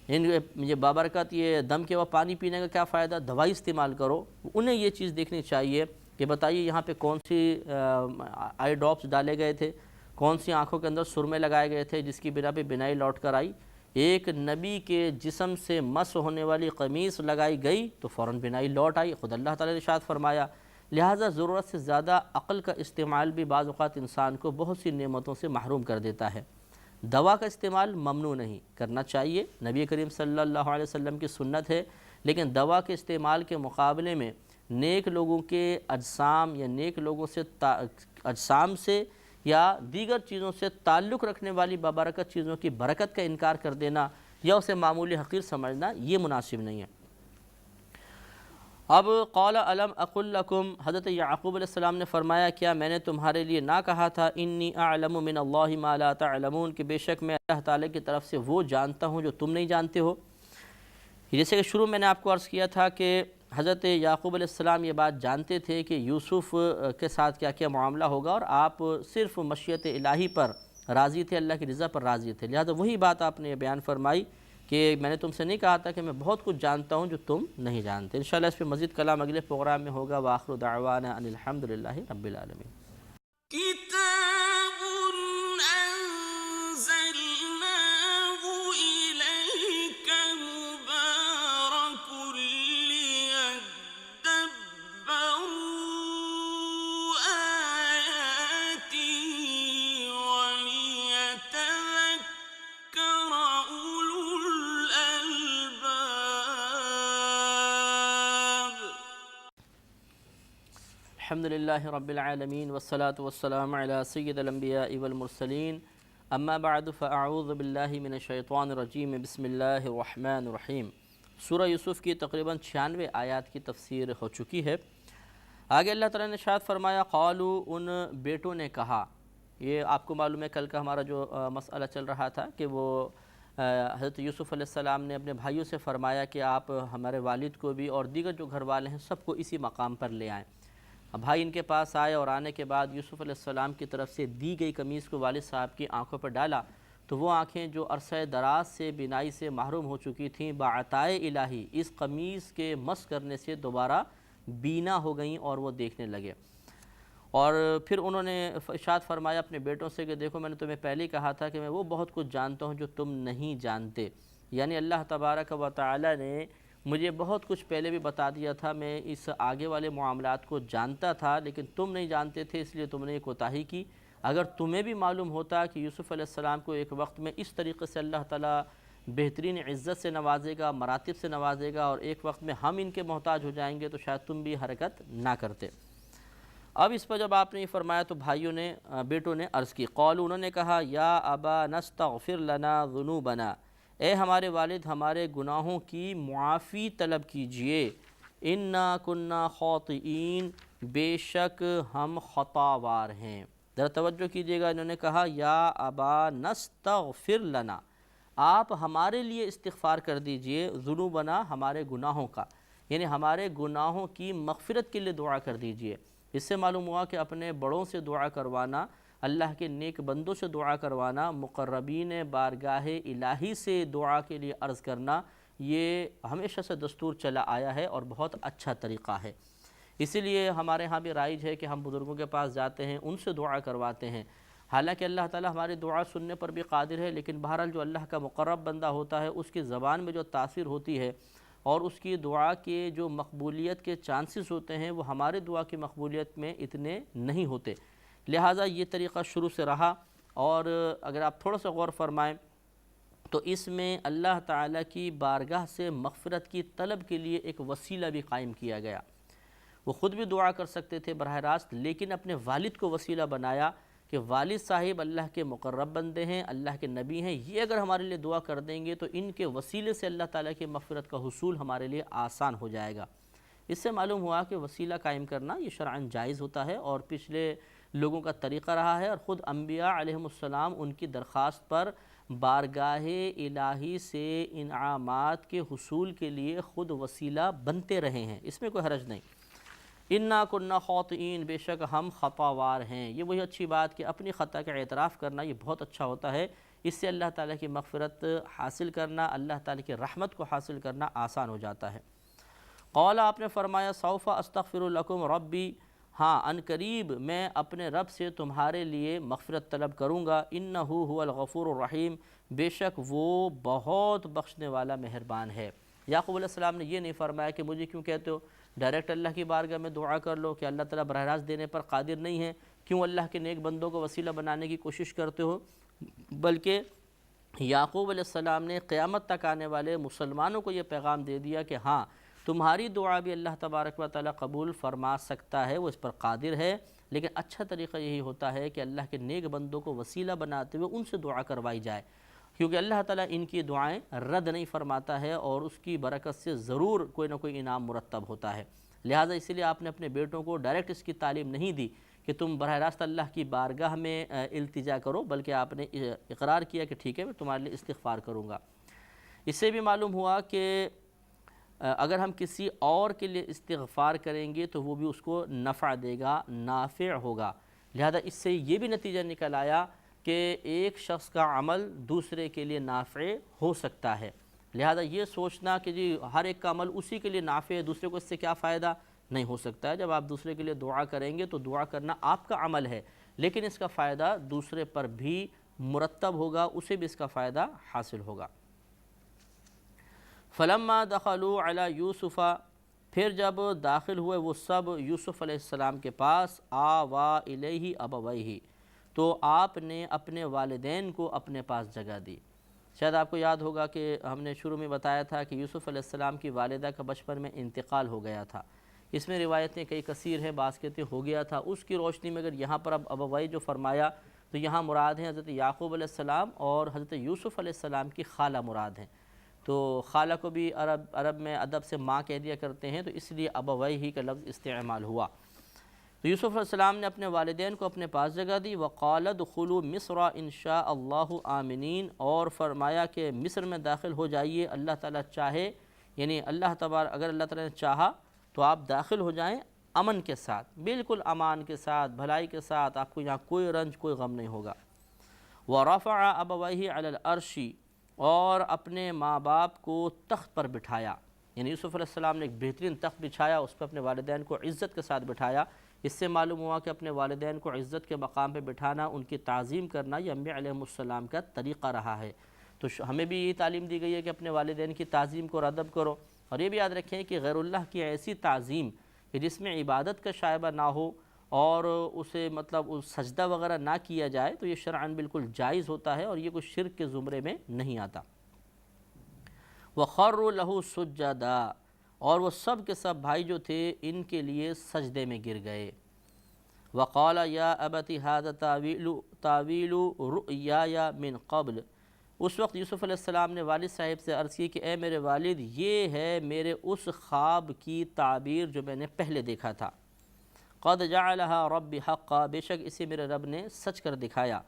یہ بابرکت یہ دم کے وہ پانی پینے کا کیا فائدہ، دوائی استعمال کرو۔ انہیں یہ چیز دیکھنی چاہیے کہ بتائیے یہاں پہ کون سی آئی ڈراپس ڈالے گئے تھے، کون سی آنکھوں کے اندر سرمے لگائے گئے تھے جس کی بنا پہ بینائی لوٹ کر آئی۔ ایک نبی کے جسم سے مس ہونے والی قمیص لگائی گئی تو فوراً بینائی لوٹ آئی، خود اللہ تعالی نے ارشاد فرمایا۔ لہٰذا ضرورت سے زیادہ عقل کا استعمال بھی بعض اوقات انسان کو بہت سی نعمتوں سے محروم کر دیتا ہے۔ دوا کا استعمال ممنوع نہیں، کرنا چاہیے، نبی کریم صلی اللہ علیہ وسلم کی سنت ہے، لیکن دوا کے استعمال کے مقابلے میں نیک لوگوں کے اجسام یا نیک لوگوں سے اجسام سے یا دیگر چیزوں سے تعلق رکھنے والی بابرکت چیزوں کی برکت کا انکار کر دینا یا اسے معمولی حقیر سمجھنا یہ مناسب نہیں ہے۔ اب قال الم اقل لکم، حضرت یعقوب علیہ السلام نے فرمایا کیا میں نے تمہارے لیے نہ کہا تھا انی اعلم من اللہ ما لا تعلمون، کہ بے شک میں اللہ تعالیٰ کی طرف سے وہ جانتا ہوں جو تم نہیں جانتے ہو۔ جیسے کہ شروع میں نے آپ کو عرض کیا تھا کہ حضرت یعقوب علیہ السلام یہ بات جانتے تھے کہ یوسف کے ساتھ کیا کیا معاملہ ہوگا، اور آپ صرف مشیت الہی پر راضی تھے، اللہ کی رضا پر راضی تھے، لہذا وہی بات آپ نے بیان فرمائی کہ میں نے تم سے نہیں کہا تھا کہ میں بہت کچھ جانتا ہوں جو تم نہیں جانتے۔ انشاءاللہ اس پہ مزید کلام اگلے پروگرام میں ہوگا۔ وآخر دعوانا ان الحمدللہ رب العالمین۔ الحمدللہ رب العالمین والصلاة والسلام علی سید الانبیاء والمرسلین، اما بعد فاعوذ باللہ من الشیطان الرجیم، بسم اللہ الرحمن الرحیم۔ سورہ یوسف کی تقریباً 96 آیات کی تفسیر ہو چکی ہے۔ آگے اللہ تعالیٰ نے ارشاد فرمایا قالوا، ان بیٹوں نے کہا۔ یہ آپ کو معلوم ہے کل کا ہمارا جو مسئلہ چل رہا تھا کہ وہ حضرت یوسف علیہ السلام نے اپنے بھائیوں سے فرمایا کہ آپ ہمارے والد کو بھی اور دیگر جو گھر والے ہیں سب کو اسی مقام پر لے آئیں۔ بھائی ان کے پاس آئے اور آنے کے بعد یوسف علیہ السلام کی طرف سے دی گئی قمیص کو والد صاحب کی آنکھوں پر ڈالا تو وہ آنکھیں جو عرصہ دراز سے بینائی سے محروم ہو چکی تھیں، بعطائے الہی اس قمیص کے مس کرنے سے دوبارہ بینا ہو گئیں اور وہ دیکھنے لگے۔ اور پھر انہوں نے ارشاد فرمایا اپنے بیٹوں سے کہ دیکھو میں نے تمہیں پہلے کہا تھا کہ میں وہ بہت کچھ جانتا ہوں جو تم نہیں جانتے، یعنی اللہ تبارک و تعالی نے مجھے بہت کچھ پہلے بھی بتا دیا تھا، میں اس آگے والے معاملات کو جانتا تھا لیکن تم نہیں جانتے تھے، اس لیے تم نے یہ کوتاہی کی۔ اگر تمہیں بھی معلوم ہوتا کہ یوسف علیہ السلام کو ایک وقت میں اس طریقے سے اللہ تعالیٰ بہترین عزت سے نوازے گا، مراتب سے نوازے گا، اور ایک وقت میں ہم ان کے محتاج ہو جائیں گے، تو شاید تم بھی حرکت نہ کرتے۔ اب اس پر جب آپ نے یہ فرمایا تو بھائیوں نے بیٹوں نے عرض کی، قالوا انہوں نے کہا، یا ابا نستغفر لنا ذنوبنا، اے ہمارے والد ہمارے گناہوں کی معافی طلب کیجئے، انا کننا خاطئین، بے شک ہم خطاوار ہیں۔ ذرا توجہ کیجئے گا، انہوں نے کہا یا ابا نستغفر لنا، آپ ہمارے لیے استغفار کر دیجئے، ذنوبنا ہمارے گناہوں کا، یعنی ہمارے گناہوں کی مغفرت کے لیے دعا کر دیجئے۔ اس سے معلوم ہوا کہ اپنے بڑوں سے دعا کروانا، اللہ کے نیک بندوں سے دعا کروانا، مقربین بارگاہ الہی سے دعا کے لیے عرض کرنا، یہ ہمیشہ سے دستور چلا آیا ہے اور بہت اچھا طریقہ ہے۔ اسی لیے ہمارے ہاں بھی رائج ہے کہ ہم بزرگوں کے پاس جاتے ہیں، ان سے دعا کرواتے ہیں۔ حالانکہ اللہ تعالیٰ ہماری دعا سننے پر بھی قادر ہے، لیکن بہرحال جو اللہ کا مقرب بندہ ہوتا ہے اس کی زبان میں جو تاثیر ہوتی ہے اور اس کی دعا کے جو مقبولیت کے چانسز ہوتے ہیں وہ ہمارے دعا کی مقبولیت میں اتنے نہیں ہوتے، لہٰذا یہ طریقہ شروع سے رہا۔ اور اگر آپ تھوڑا سا غور فرمائیں تو اس میں اللہ تعالیٰ کی بارگاہ سے مغفرت کی طلب کے لیے ایک وسیلہ بھی قائم کیا گیا۔ وہ خود بھی دعا کر سکتے تھے براہ راست، لیکن اپنے والد کو وسیلہ بنایا کہ والد صاحب اللہ کے مقرب بندے ہیں، اللہ کے نبی ہیں، یہ اگر ہمارے لیے دعا کر دیں گے تو ان کے وسیلے سے اللہ تعالیٰ کی مغفرت کا حصول ہمارے لیے آسان ہو جائے گا۔ اس سے معلوم ہوا کہ وسیلہ قائم کرنا یہ شرعاً جائز ہوتا ہے اور پچھلے لوگوں کا طریقہ رہا ہے، اور خود انبیاء علیہم السلام ان کی درخواست پر بارگاہ الہی سے انعامات کے حصول کے لیے خود وسیلہ بنتے رہے ہیں، اس میں کوئی حرج نہیں۔ انا کننا خاطئین، بے شک ہم خطاوار ہیں، یہ وہی اچھی بات کہ اپنی خطا کا اعتراف کرنا یہ بہت اچھا ہوتا ہے، اس سے اللہ تعالیٰ کی مغفرت حاصل کرنا، اللہ تعالیٰ کی رحمت کو حاصل کرنا آسان ہو جاتا ہے۔ قال، آپ نے فرمایا، سوف استغفر لکم ربی، ہاں ان قریب میں اپنے رب سے تمہارے لیے مغفرت طلب کروں گا، انہ هو الغفور الرحیم، بے شک وہ بہت بخشنے والا مہربان ہے۔ یعقوب علیہ السلام نے یہ نہیں فرمایا کہ مجھے کیوں کہتے ہو، ڈائریکٹ اللہ کی بارگاہ میں دعا کر لو، کہ اللہ تعالیٰ براہ راست دینے پر قادر نہیں ہے، کیوں اللہ کے نیک بندوں کو وسیلہ بنانے کی کوشش کرتے ہو، بلکہ یعقوب علیہ السلام نے قیامت تک آنے والے مسلمانوں کو یہ پیغام دے دیا کہ ہاں تمہاری دعا بھی اللہ تبارک و تعالیٰ قبول فرما سکتا ہے، وہ اس پر قادر ہے، لیکن اچھا طریقہ یہی ہوتا ہے کہ اللہ کے نیک بندوں کو وسیلہ بناتے ہوئے ان سے دعا کروائی جائے، کیونکہ اللہ تعالیٰ ان کی دعائیں رد نہیں فرماتا ہے اور اس کی برکت سے ضرور کوئی نہ کوئی انعام مرتب ہوتا ہے۔ لہٰذا اسی لیے آپ نے اپنے بیٹوں کو ڈائریکٹ اس کی تعلیم نہیں دی کہ تم براہ راست اللہ کی بارگاہ میں التجا کرو، بلکہ آپ نے اقرار کیا کہ ٹھیک ہے میں تمہارے لیے استغفار کروں گا۔ اس سے بھی معلوم ہوا کہ اگر ہم کسی اور کے لیے استغفار کریں گے تو وہ بھی اس کو نفع دے گا، نافع ہوگا۔ لہذا اس سے یہ بھی نتیجہ نکل آیا کہ ایک شخص کا عمل دوسرے کے لیے نافع ہو سکتا ہے۔ لہذا یہ سوچنا کہ جی ہر ایک کا عمل اسی کے لیے نافع ہے، دوسرے کو اس سے کیا فائدہ، نہیں ہو سکتا ہے۔ جب آپ دوسرے کے لیے دعا کریں گے تو دعا کرنا آپ کا عمل ہے، لیکن اس کا فائدہ دوسرے پر بھی مرتب ہوگا، اسے بھی اس کا فائدہ حاصل ہوگا۔ فلما دخلوا علی یوسف، پھر جب داخل ہوئے وہ سب یوسف علیہ السلام کے پاس، آوا الیہ ابویہ، تو آپ نے اپنے والدین کو اپنے پاس جگہ دی۔ شاید آپ کو یاد ہوگا کہ ہم نے شروع میں بتایا تھا کہ یوسف علیہ السلام کی والدہ کا بچپن میں انتقال ہو گیا تھا، اس میں روایتیں کئی کثیر ہیں، بعض کہتے ہو گیا تھا، اس کی روشنی میں اگر یہاں پر اب ابویہ جو فرمایا تو یہاں مراد ہیں حضرت یعقوب علیہ السلام اور حضرت یوسف علیہ السلام کی خالہ مراد ہیں، تو خالہ کو بھی عرب میں ادب سے ماں کہہ دیا کرتے ہیں، تو اس لیے ابویہ ہی کا لفظ استعمال ہوا۔ تو یوسف علیہ السلام نے اپنے والدین کو اپنے پاس جگہ دی، وقال ادخلوا مصر ان شاء اللہ آمنین، اور فرمایا کہ مصر میں داخل ہو جائیے اللہ تعالیٰ چاہے، یعنی اگر اللہ تعالیٰ نے چاہا تو آپ داخل ہو جائیں امن کے ساتھ، بالکل امان کے ساتھ، بھلائی کے ساتھ، آپ کو یہاں کوئی رنج کوئی غم نہیں ہوگا۔ ورفع ابویہ علی العرش، اور اپنے ماں باپ کو تخت پر بٹھایا، یعنی یوسف علیہ السلام نے ایک بہترین تخت بچھایا، اس پہ اپنے والدین کو عزت کے ساتھ بٹھایا۔ اس سے معلوم ہوا کہ اپنے والدین کو عزت کے مقام پہ بٹھانا، ان کی تعظیم کرنا، یہ انبیاء علیہ السلام کا طریقہ رہا ہے۔ تو ہمیں بھی یہی تعلیم دی گئی ہے کہ اپنے والدین کی تعظیم کو ادب کرو، اور یہ بھی یاد رکھیں کہ غیر اللہ کی ایسی تعظیم کہ جس میں عبادت کا شائبہ نہ ہو اور اسے مطلب اس سجدہ وغیرہ نہ کیا جائے تو یہ شرعاً بالکل جائز ہوتا ہے اور یہ کوئی شرک کے زمرے میں نہیں آتا۔ وَخَرُّوا لَهُ سُجَّدًا، اور وہ سب کے سب بھائی جو تھے ان کے لیے سجدے میں گر گئے۔ وَقَالَ يَا أَبَتِ هَذَا تَأْوِيلُ رُؤْيَايَ مِن قَبْلُ، اس وقت یوسف علیہ السلام نے والد صاحب سے عرض کی کہ اے میرے والد، یہ ہے میرے اس خواب کی تعبیر جو میں نے پہلے دیکھا تھا۔ قَدْ جَعَلَهَا رَبِّ حَقًّا، بے شک اسے میرے رب نے سچ کر دکھایا۔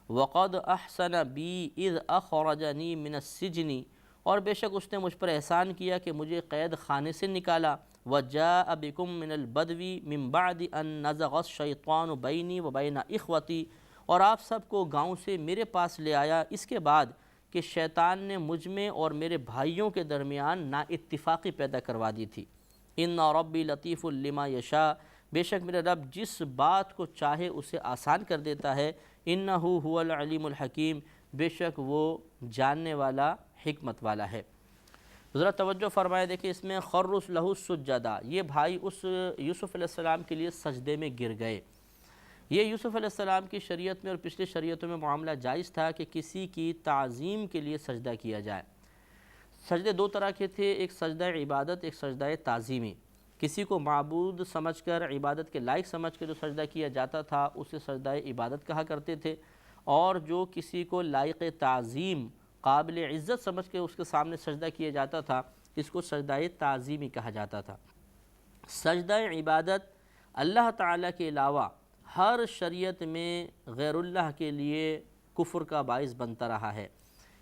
وَقَدْ أَحْسَنَ بِي إِذْ أَخْرَجَنِي مِنَ السِّجْنِ، اور بے شک اس نے مجھ پر احسان کیا کہ مجھے قید خانے سے نکالا۔ وَجَاءَ بِكُم مِّنَ الْبَدْوِ مِن بَعْدِ أَن نَزَغَ الشَّيْطَانُ بَيْنِي وَبَيْنَ إِخْوَتِي، اور آپ سب کو گاؤں سے میرے پاس لے آیا اس کے بعد کہ شیطان نے مجھ میں اور میرے بھائیوں کے درمیان نا اتفاقی پیدا کروا دی تھی۔ اِنَّ رَبِّي لَطِيفٌ لِمَا يَشَاءُ، بے شک میرا رب جس بات کو چاہے اسے آسان کر دیتا ہے۔ اِنَّهُ هُوَ الْعَلِيمُ الْحَكِيمُ، بے شک وہ جاننے والا حکمت والا ہے۔ ذرا توجہ فرمائے، دیکھیں اس میں خَرُّوا لَهُ سُجَّدًا، یہ بھائی اس یوسف علیہ السلام کے لیے سجدے میں گر گئے۔ یہ یوسف علیہ السلام کی شریعت میں اور پچھلی شریعتوں میں معاملہ جائز تھا کہ کسی کی تعظیم کے لیے سجدہ کیا جائے۔ سجدے دو طرح کے تھے، ایک سجدہ عبادت، ایک سجدہ تعظیمی۔ کسی کو معبود سمجھ کر، عبادت کے لائق سمجھ کر جو سجدہ کیا جاتا تھا اسے سجدہ عبادت کہا کرتے تھے، اور جو کسی کو لائق تعظیم، قابل عزت سمجھ کے اس کے سامنے سجدہ کیا جاتا تھا اس کو سجدہ تعظیمی کہا جاتا تھا۔ سجدہ عبادت اللہ تعالیٰ کے علاوہ ہر شریعت میں غیر اللہ کے لیے کفر کا باعث بنتا رہا ہے،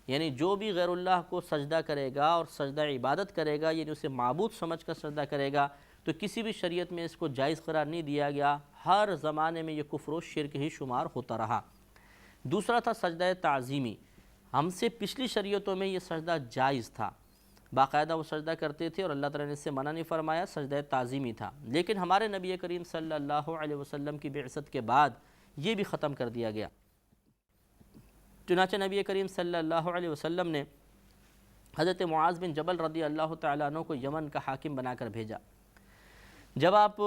یعنی جو بھی غیر اللہ کو سجدہ کرے گا اور سجدہ عبادت کرے گا، یعنی اسے معبود سمجھ کر سجدہ کرے گا، تو کسی بھی شریعت میں اس کو جائز قرار نہیں دیا گیا، ہر زمانے میں یہ کفر و شرک ہی شمار ہوتا رہا۔ دوسرا تھا سجدہ تعظیمی، ہم سے پچھلی شریعتوں میں یہ سجدہ جائز تھا، باقاعدہ وہ سجدہ کرتے تھے اور اللہ تعالیٰ نے اس سے منع نہیں فرمایا، سجدہ تعظیمی تھا۔ لیکن ہمارے نبی کریم صلی اللہ علیہ وسلم کی بعثت کے بعد یہ بھی ختم کر دیا گیا۔ چنانچہ نبی کریم صلی اللہ علیہ وسلم نے حضرت معاذ بن جبل رضی اللہ تعالیٰ عنہ کو یمن کا حاکم بنا کر بھیجا۔ جب آپ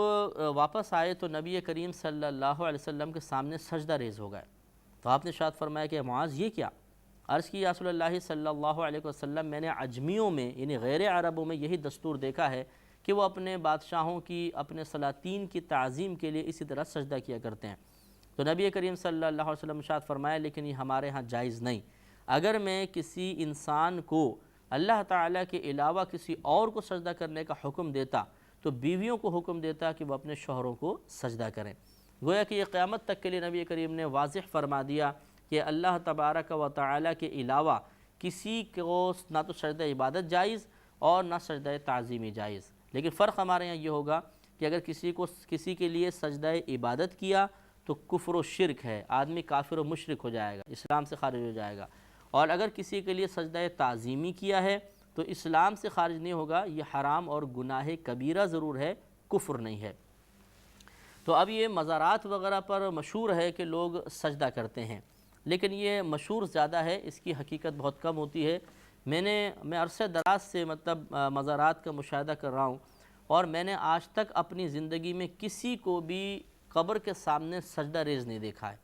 واپس آئے تو نبی کریم صلی اللہ علیہ وسلم کے سامنے سجدہ ریز ہو گئے، تو آپ نے ارشاد فرمایا کہ معاذ یہ کیا؟ عرض کی یا رسول اللہ صلی اللہ علیہ وسلم، میں نے عجمیوں میں یعنی غیر عربوں میں یہی دستور دیکھا ہے کہ وہ اپنے بادشاہوں کی، اپنے سلاطین کی تعظیم کے لیے اسی طرح سجدہ کیا کرتے ہیں۔ تو نبی کریم صلی اللہ علیہ وسلم ارشاد فرمایا لیکن یہ ہمارے ہاں جائز نہیں۔ اگر میں کسی انسان کو اللہ تعالیٰ کے علاوہ کسی اور کو سجدہ کرنے کا حکم دیتا تو بیویوں کو حکم دیتا کہ وہ اپنے شوہروں کو سجدہ کریں۔ گویا کہ یہ قیامت تک کے لیے نبی کریم نے واضح فرما دیا کہ اللہ تبارک و تعالیٰ کے علاوہ کسی کو نہ تو سجدہ عبادت جائز اور نہ سجدہ تعظیمی جائز۔ لیکن فرق ہمارے یہاں یہ ہوگا کہ اگر کسی کے لیے سجدہ عبادت کیا تو کفر و شرک ہے، آدمی کافر و مشرک ہو جائے گا، اسلام سے خارج ہو جائے گا، اور اگر کسی کے لیے سجدہ تعظیمی کیا ہے تو اسلام سے خارج نہیں ہوگا، یہ حرام اور گناہ کبیرہ ضرور ہے، کفر نہیں ہے۔ تو اب یہ مزارات وغیرہ پر مشہور ہے کہ لوگ سجدہ کرتے ہیں، لیکن یہ مشہور زیادہ ہے، اس کی حقیقت بہت کم ہوتی ہے۔ میں عرصہ دراز سے مزارات کا مشاہدہ کر رہا ہوں، اور میں نے آج تک اپنی زندگی میں کسی کو بھی قبر کے سامنے سجدہ ریز نہیں دیکھا ہے۔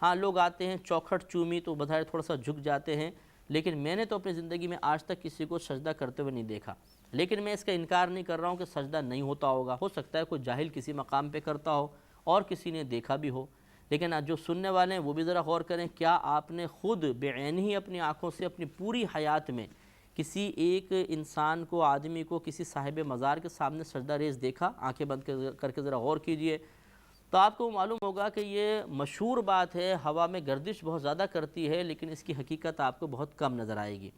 ہاں لوگ آتے ہیں چوکھٹ چومی تو بظاہر تھوڑا سا جھک جاتے ہیں، لیکن میں نے تو اپنی زندگی میں آج تک کسی کو سجدہ کرتے ہوئے نہیں دیکھا۔ لیکن میں اس کا انکار نہیں کر رہا ہوں کہ سجدہ نہیں ہوتا ہوگا، ہو سکتا ہے کوئی جاہل کسی مقام پہ کرتا ہو اور کسی نے دیکھا بھی ہو، لیکن جو سننے والے ہیں وہ بھی ذرا غور کریں، کیا آپ نے خود بعین ہی اپنی آنکھوں سے اپنی پوری حیات میں کسی ایک انسان کو، آدمی کو کسی صاحب مزار کے سامنے سجدہ ریز دیکھا؟ آنکھیں بند کر کے ذرا غور کیجئے تو آپ کو معلوم ہوگا کہ یہ مشہور بات ہے، ہوا میں گردش بہت زیادہ کرتی ہے، لیکن اس کی حقیقت آپ کو بہت کم نظر آئے گی۔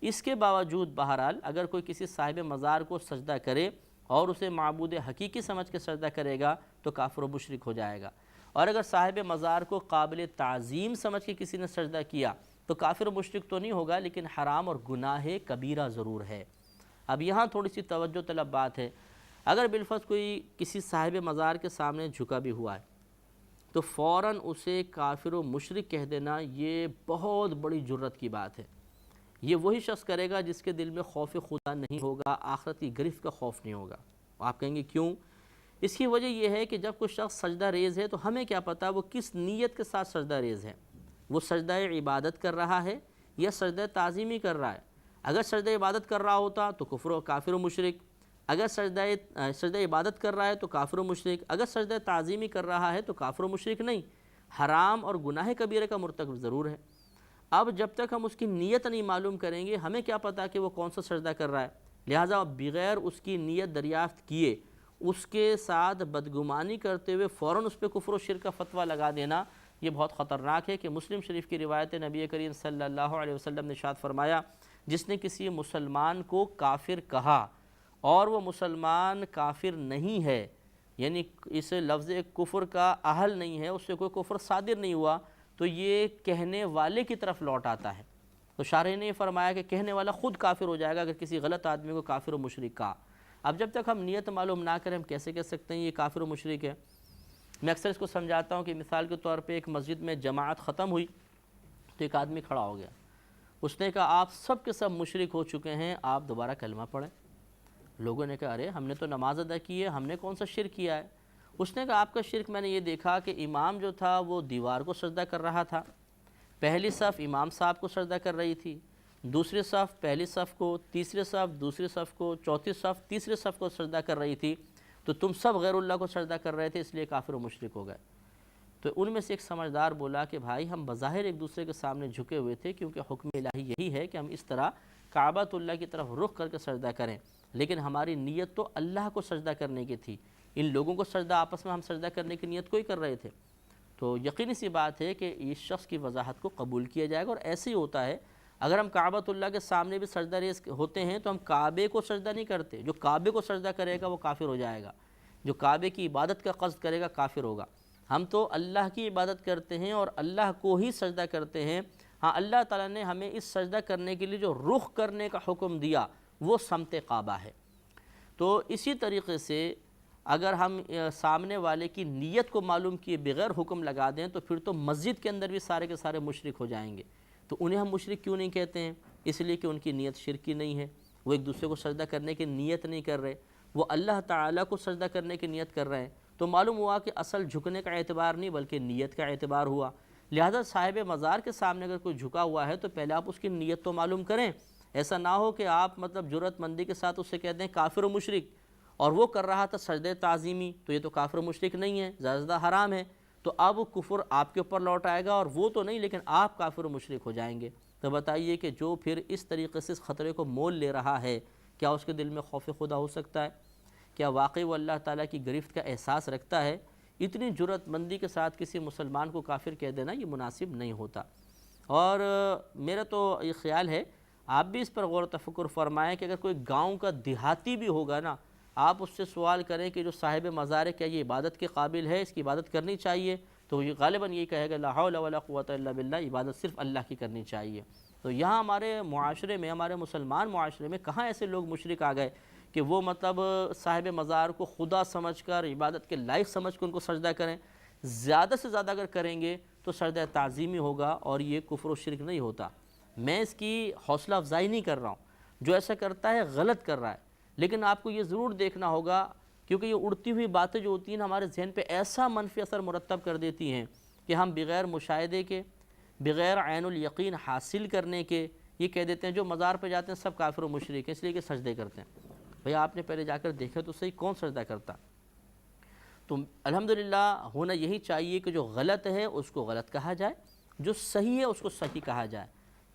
اس کے باوجود بہرحال اگر کوئی کسی صاحب مزار کو سجدہ کرے اور اسے معبود حقیقی سمجھ کے سجدہ کرے گا تو کافر و مشرک ہو جائے گا، اور اگر صاحب مزار کو قابل تعظیم سمجھ کے کسی نے سجدہ کیا تو کافر و مشرک تو نہیں ہوگا، لیکن حرام اور گناہ کبیرہ ضرور ہے۔ اب یہاں تھوڑی سی توجہ طلب بات ہے، اگر بالفرض کوئی کسی صاحب مزار کے سامنے جھکا بھی ہوا ہے تو فوراً اسے کافر و مشرک کہہ دینا یہ بہت بڑی جرت کی بات ہے۔ یہ وہی شخص کرے گا جس کے دل میں خوف خدا نہیں ہوگا، آخرت کی گرفت کا خوف نہیں ہوگا۔ آپ کہیں گے کیوں؟ اس کی وجہ یہ ہے کہ جب کوئی شخص سجدہ ریز ہے تو ہمیں کیا پتہ وہ کس نیت کے ساتھ سجدہ ریز ہے، وہ سجدہ عبادت کر رہا ہے یا سجدہ تعظیمی کر رہا ہے۔ اگر سجدہ عبادت کر رہا ہوتا تو کافر و مشرک، اگر سجدہ عبادت کر رہا ہے تو کافر و مشرک، اگر سجدہ تعظیمی کر رہا ہے تو کافر و مشرک نہیں، حرام اور گناہ کبیرہ کا مرتکب ضرور ہے۔ اب جب تک ہم اس کی نیت نہیں معلوم کریں گے ہمیں کیا پتہ کہ وہ کون سا سجدہ کر رہا ہے، لہٰذا بغیر اس کی نیت دریافت کیے اس کے ساتھ بدگمانی کرتے ہوئے فوراً اس پہ کفر و شرک کا فتویٰ لگا دینا یہ بہت خطرناک ہے۔ کہ مسلم شریف کی روایت نبی کریم صلی اللہ علیہ وسلم نے ارشاد فرمایا، جس نے کسی مسلمان کو کافر کہا اور وہ مسلمان کافر نہیں ہے، یعنی اس لفظ کفر کا اہل نہیں ہے، اس سے کوئی کفر صادر نہیں ہوا، تو یہ کہنے والے کی طرف لوٹ آتا ہے۔ تو شارح نے یہ فرمایا کہ کہنے والا خود کافر ہو جائے گا اگر کسی غلط آدمی کو کافر و مشرک کہا۔ اب جب تک ہم نیت معلوم نہ کریں ہم کیسے کہہ سکتے ہیں یہ کافر و مشرک ہے؟ میں اکثر اس کو سمجھاتا ہوں کہ مثال کے طور پہ ایک مسجد میں جماعت ختم ہوئی تو ایک آدمی کھڑا ہو گیا، اس نے کہا آپ سب کے سب مشرک ہو چکے ہیں، آپ دوبارہ کلمہ پڑھیں۔ لوگوں نے کہا ارے ہم نے تو نماز ادا کی ہے، ہم نے کون سا شرک کیا ہے؟ اس نے کہا آپ کا شرک میں نے یہ دیکھا کہ امام جو تھا وہ دیوار کو سجدہ کر رہا تھا، پہلی صف امام صاحب کو سجدہ کر رہی تھی، دوسری صف پہلی صف کو، تیسری صف دوسری صف کو، چوتھی صف تیسری صف کو سجدہ کر رہی تھی، تو تم سب غیر اللہ کو سجدہ کر رہے تھے اس لیے کافر و مشرک ہو گئے۔ تو ان میں سے ایک سمجھدار بولا کہ بھائی ہم بظاہر ایک دوسرے کے سامنے جھکے ہوئے تھے کیونکہ حکم الہی یہی ہے کہ ہم اس طرح کعبۃ اللہ کی طرف رخ کر کے سجدہ کریں، لیکن ہماری نیت تو اللہ کو سجدہ کرنے کی تھی، ان لوگوں کو سجدہ آپس میں ہم سجدہ کرنے کی نیت کوئی کر رہے تھے۔ تو یقینی سی بات ہے کہ اس شخص کی وضاحت کو قبول کیا جائے گا، اور ایسے ہی ہوتا ہے اگر ہم کعبۃ اللہ کے سامنے بھی سجدہ ریز ہوتے ہیں تو ہم کعبے کو سجدہ نہیں کرتے، جو کعبے کو سجدہ کرے گا وہ کافر ہو جائے گا، جو کعبے کی عبادت کا قصد کرے گا کافر ہوگا۔ ہم تو اللہ کی عبادت کرتے ہیں اور اللہ کو ہی سجدہ کرتے ہیں۔ ہاں اللہ تعالیٰ نے ہمیں اس سجدہ کرنے کے لیے جو رخ کرنے کا حکم دیا وہ سمت کعبہ ہے۔ تو اسی طریقے سے اگر ہم سامنے والے کی نیت کو معلوم کیے بغیر حکم لگا دیں تو پھر تو مسجد کے اندر بھی سارے کے سارے مشرک ہو جائیں گے۔ تو انہیں ہم مشرک کیوں نہیں کہتے ہیں؟ اس لیے کہ ان کی نیت شرکی نہیں ہے، وہ ایک دوسرے کو سجدہ کرنے کی نیت نہیں کر رہے، وہ اللہ تعالیٰ کو سجدہ کرنے کی نیت کر رہے ہیں۔ تو معلوم ہوا کہ اصل جھکنے کا اعتبار نہیں بلکہ نیت کا اعتبار ہوا۔ لہذا صاحب مزار کے سامنے اگر کوئی جھکا ہوا ہے تو پہلے آپ اس کی نیت تو معلوم کریں، ایسا نہ ہو کہ آپ جرأت مندی کے ساتھ اس سے کہتے ہیں کافر و مشرک، اور وہ کر رہا تھا سجدہ تعظیمی، تو یہ تو کافر و مشرک نہیں ہے، زیادہ حرام ہے، تو اب کفر آپ کے اوپر لوٹ آئے گا، اور وہ تو نہیں لیکن آپ کافر و مشرک ہو جائیں گے۔ تو بتائیے کہ جو پھر اس طریقے سے اس خطرے کو مول لے رہا ہے کیا اس کے دل میں خوف خدا ہو سکتا ہے؟ کیا واقعی وہ اللہ تعالیٰ کی گرفت کا احساس رکھتا ہے؟ اتنی جرأت مندی کے ساتھ کسی مسلمان کو کافر کہہ دینا یہ مناسب نہیں ہوتا۔ اور میرا تو یہ خیال ہے آپ بھی اس پر غور و تفکر فرمائیں کہ اگر کوئی گاؤں کا دیہاتی بھی ہوگا نا، آپ اس سے سوال کریں کہ جو صاحب مزار ہے کیا یہ عبادت کے قابل ہے، اس کی عبادت کرنی چاہیے، تو یہ غالباً یہی کہے گا لا حول ولا قوت الا باللہ، عبادت صرف اللہ کی کرنی چاہیے۔ تو یہاں ہمارے معاشرے میں، ہمارے مسلمان معاشرے میں کہاں ایسے لوگ مشرک آ گئے کہ وہ صاحب مزار کو خدا سمجھ کر عبادت کے لائق سمجھ کر ان کو سجدہ کریں۔ زیادہ سے زیادہ اگر کریں گے تو سجدہ تعظیمی ہوگا اور یہ کفر و شرک نہیں ہوتا۔ میں اس کی حوصلہ افزائی نہیں کر رہا ہوں، جو ایسا کرتا ہے غلط کر رہا ہے، لیکن آپ کو یہ ضرور دیکھنا ہوگا کیونکہ یہ اڑتی ہوئی باتیں جو ہوتی ہیں ہمارے ذہن پہ ایسا منفی اثر مرتب کر دیتی ہیں کہ ہم بغیر مشاہدے کے، بغیر عین الیقین حاصل کرنے کے یہ کہہ دیتے ہیں جو مزار پہ جاتے ہیں سب کافر و مشرک ہیں اس لیے کہ سجدے کرتے ہیں۔ بھئی آپ نے پہلے جا کر دیکھا تو صحیح کون سجدہ کرتا؟ تو الحمدللہ ہونا یہی چاہیے کہ جو غلط ہے اس کو غلط کہا جائے، جو صحیح ہے اس کو صحیح کہا جائے،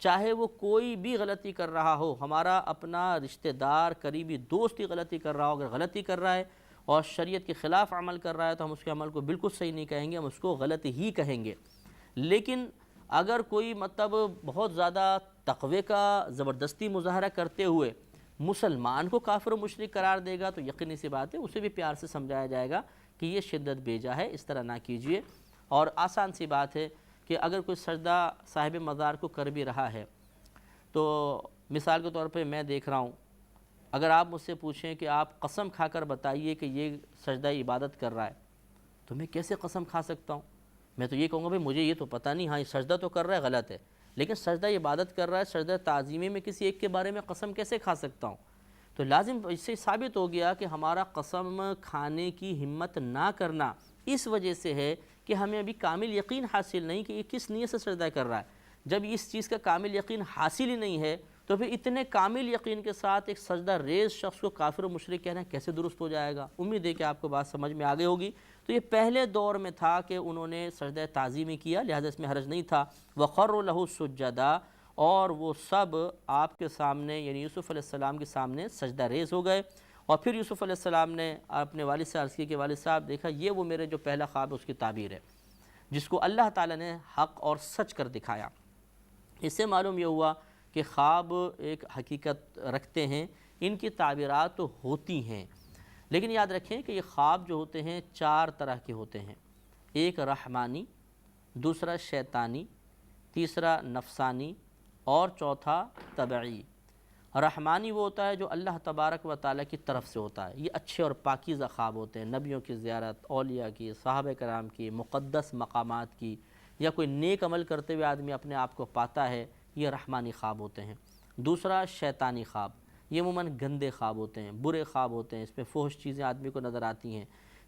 چاہے وہ کوئی بھی غلطی کر رہا ہو، ہمارا اپنا رشتہ دار قریبی دوست ہی غلطی کر رہا ہو، اگر غلطی کر رہا ہے اور شریعت کے خلاف عمل کر رہا ہے تو ہم اس کے عمل کو بالکل صحیح نہیں کہیں گے، ہم اس کو غلط ہی کہیں گے۔ لیکن اگر کوئی بہت زیادہ تقوی کا زبردستی مظاہرہ کرتے ہوئے مسلمان کو کافر و مشرک قرار دے گا تو یقینی سی بات ہے اسے بھی پیار سے سمجھایا جائے گا کہ یہ شدت بیجا ہے، اس طرح نہ کیجئے۔ اور آسان سی بات ہے کہ اگر کوئی سجدہ صاحب مزار کو کر بھی رہا ہے تو مثال کے طور پہ میں دیکھ رہا ہوں، اگر آپ مجھ سے پوچھیں کہ آپ قسم کھا کر بتائیے کہ یہ سجدہ عبادت کر رہا ہے تو میں کیسے قسم کھا سکتا ہوں؟ میں تو یہ کہوں گا بھئی مجھے یہ تو پتہ نہیں، ہاں یہ سجدہ تو کر رہا ہے غلط ہے، لیکن سجدہ عبادت کر رہا ہے، سجدہ تعظیمی میں کسی ایک کے بارے میں قسم کیسے کھا سکتا ہوں؟ تو لازم اس سے ثابت ہو گیا کہ ہمارا قسم کھانے کی ہمت نہ کرنا اس وجہ سے ہے کہ ہمیں ابھی کامل یقین حاصل نہیں کہ یہ کس نیت سے سجدہ کر رہا ہے۔ جب اس چیز کا کامل یقین حاصل ہی نہیں ہے تو پھر اتنے کامل یقین کے ساتھ ایک سجدہ ریز شخص کو کافر و مشرک کہنا کیسے درست ہو جائے گا؟ امید ہے کہ آپ کو بات سمجھ میں آگے ہوگی۔ تو یہ پہلے دور میں تھا کہ انہوں نے سجدہ تعظیمی کیا، لہذا اس میں حرج نہیں تھا۔ وَخَرُّوا لَهُ سُجَّدًا، اور وہ سب آپ کے سامنے یعنی یوسف علیہ السلام کے سامنے سجدہ ریز ہو گئے۔ اور پھر یوسف علیہ السلام نے اپنے والد سے عرض کی کہ والد صاحب دیکھا یہ وہ میرے جو پہلا خواب ہے اس کی تعبیر ہے جس کو اللہ تعالیٰ نے حق اور سچ کر دکھایا۔ اس سے معلوم یہ ہوا کہ خواب ایک حقیقت رکھتے ہیں، ان کی تعبیرات تو ہوتی ہیں، لیکن یاد رکھیں کہ یہ خواب جو ہوتے ہیں 4 طرح کے ہوتے ہیں۔ ایک رحمانی، دوسرا شیطانی، تیسرا نفسانی اور چوتھا طبعی۔ رحمانی وہ ہوتا ہے جو اللہ تبارک و تعالیٰ کی طرف سے ہوتا ہے، یہ اچھے اور پاکیزہ خواب ہوتے ہیں، نبیوں کی زیارت، اولیاء کی، صحابہ کرام کی، مقدس مقامات کی، یا کوئی نیک عمل کرتے ہوئے آدمی اپنے آپ کو پاتا ہے، یہ رحمانی خواب ہوتے ہیں۔ دوسرا شیطانی خواب، یہ عموماً گندے خواب ہوتے ہیں، برے خواب ہوتے ہیں، اس میں فحش چیزیں آدمی کو نظر آتی ہیں۔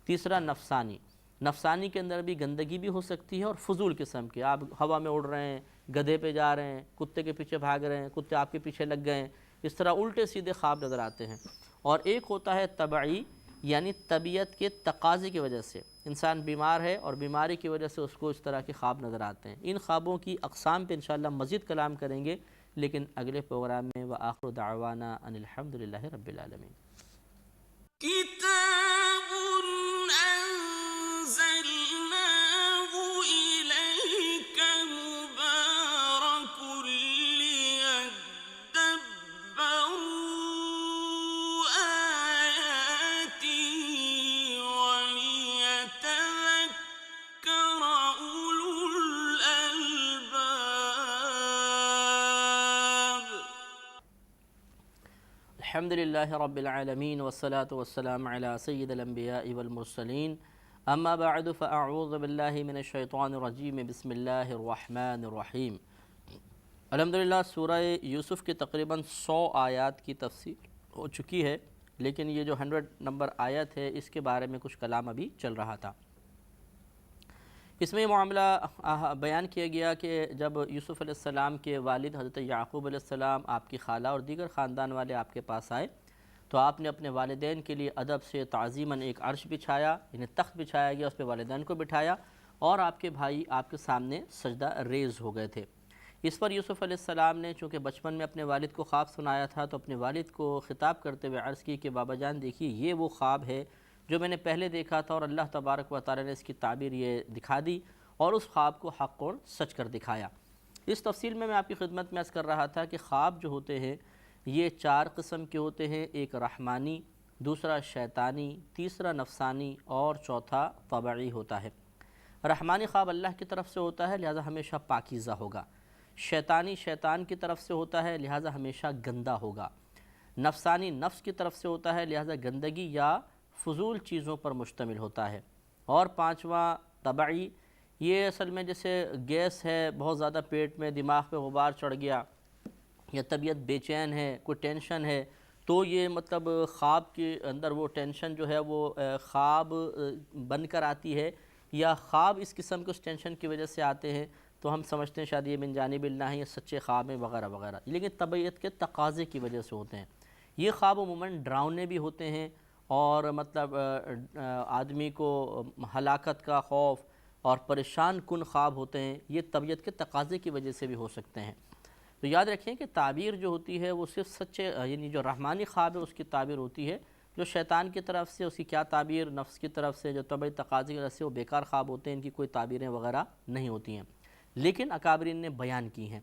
تیسرا نفسانی، نفسانی کے اندر بھی گندگی بھی ہو سکتی ہے اور فضول قسم کے، آپ ہوا میں اڑ رہے ہیں، گدھے پہ جا رہے ہیں، کتے کے پیچھے بھاگ رہے ہیں، کتے آپ کے پیچھے لگ گئے ہیں، اس طرح الٹے سیدھے خواب نظر آتے ہیں۔ اور ایک ہوتا ہے طبعی، یعنی طبیعت کے تقاضے کی وجہ سے انسان بیمار ہے اور بیماری کی وجہ سے اس کو اس طرح کے خواب نظر آتے ہیں۔ ان خوابوں کی اقسام پہ انشاءاللہ مزید کلام کریں گے، لیکن اگلے پروگرام میں وآخر دعوانا ان الحمدللہ رب العالمین۔ کتاب انزلناه الیک مبارک لیدبروا آیاته ولیتذکر اولو الالباب۔ الحمدللہ رب العالمین والصلاة والسلام علی سید الانبیاء والمرسلین، اما بعد فاعوذ باللہ من الشیطان الرجیم، بسم اللہ الرحمن الرحیم۔ الحمدللہ سورہ یوسف کی تقریباً 100 آیات کی تفسیر ہو چکی ہے، لیکن یہ جو 100 نمبر آیت ہے اس کے بارے میں کچھ کلام ابھی چل رہا تھا۔ اس میں معاملہ بیان کیا گیا کہ جب یوسف علیہ السلام کے والد حضرت یعقوب علیہ السلام، آپ کی خالہ اور دیگر خاندان والے آپ کے پاس آئے تو آپ نے اپنے والدین کے لیے ادب سے تعظیماً ایک عرش بچھایا، یعنی تخت بچھایا گیا، اس پہ والدین کو بٹھایا اور آپ کے بھائی آپ کے سامنے سجدہ ریز ہو گئے تھے۔ اس پر یوسف علیہ السلام نے چونکہ بچپن میں اپنے والد کو خواب سنایا تھا تو اپنے والد کو خطاب کرتے ہوئے عرض کی کہ بابا جان دیکھیے یہ وہ خواب ہے جو میں نے پہلے دیکھا تھا اور اللہ تبارک و تعالی نے اس کی تعبیر یہ دکھا دی اور اس خواب کو حق اور سچ کر دکھایا۔ اس تفصیل میں آپ کی خدمت میں عرض کر رہا تھا کہ خواب جو ہوتے ہیں یہ 4 قسم کے ہوتے ہیں، ایک رحمانی، دوسرا شیطانی، تیسرا نفسانی اور چوتھا طبعی ہوتا ہے۔ رحمانی خواب اللہ کی طرف سے ہوتا ہے لہذا ہمیشہ پاکیزہ ہوگا، شیطانی شیطان کی طرف سے ہوتا ہے لہذا ہمیشہ گندا ہوگا، نفسانی نفس کی طرف سے ہوتا ہے لہذا گندگی یا فضول چیزوں پر مشتمل ہوتا ہے، اور 5واں طبعی، یہ اصل میں جیسے گیس ہے بہت زیادہ پیٹ میں، دماغ پہ غبار چڑھ گیا یا طبیعت بے چین ہے، کوئی ٹینشن ہے تو یہ مطلب خواب کے اندر وہ ٹینشن جو ہے وہ خواب بن کر آتی ہے یا خواب اس قسم کے اس ٹینشن کی وجہ سے آتے ہیں تو ہم سمجھتے ہیں شاید یہ من جانب اللہ ہیں، یہ سچے خواب ہیں وغیرہ وغیرہ، لیکن طبیعت کے تقاضے کی وجہ سے ہوتے ہیں۔ یہ خواب عموماً ڈراؤنے بھی ہوتے ہیں اور مطلب آدمی کو ہلاکت کا خوف اور پریشان کن خواب ہوتے ہیں، یہ طبیعت کے تقاضے کی وجہ سے بھی ہو سکتے ہیں۔ تو یاد رکھیں کہ تعبیر جو ہوتی ہے وہ صرف سچے یعنی جو رحمانی خواب ہے اس کی تعبیر ہوتی ہے، جو شیطان کی طرف سے اس کی کیا تعبیر، نفس کی طرف سے جو طبعی تقاضے کی وجہ سے وہ بیکار خواب ہوتے ہیں، ان کی کوئی تعبیریں وغیرہ نہیں ہوتی ہیں، لیکن اکابرین نے بیان کی ہیں۔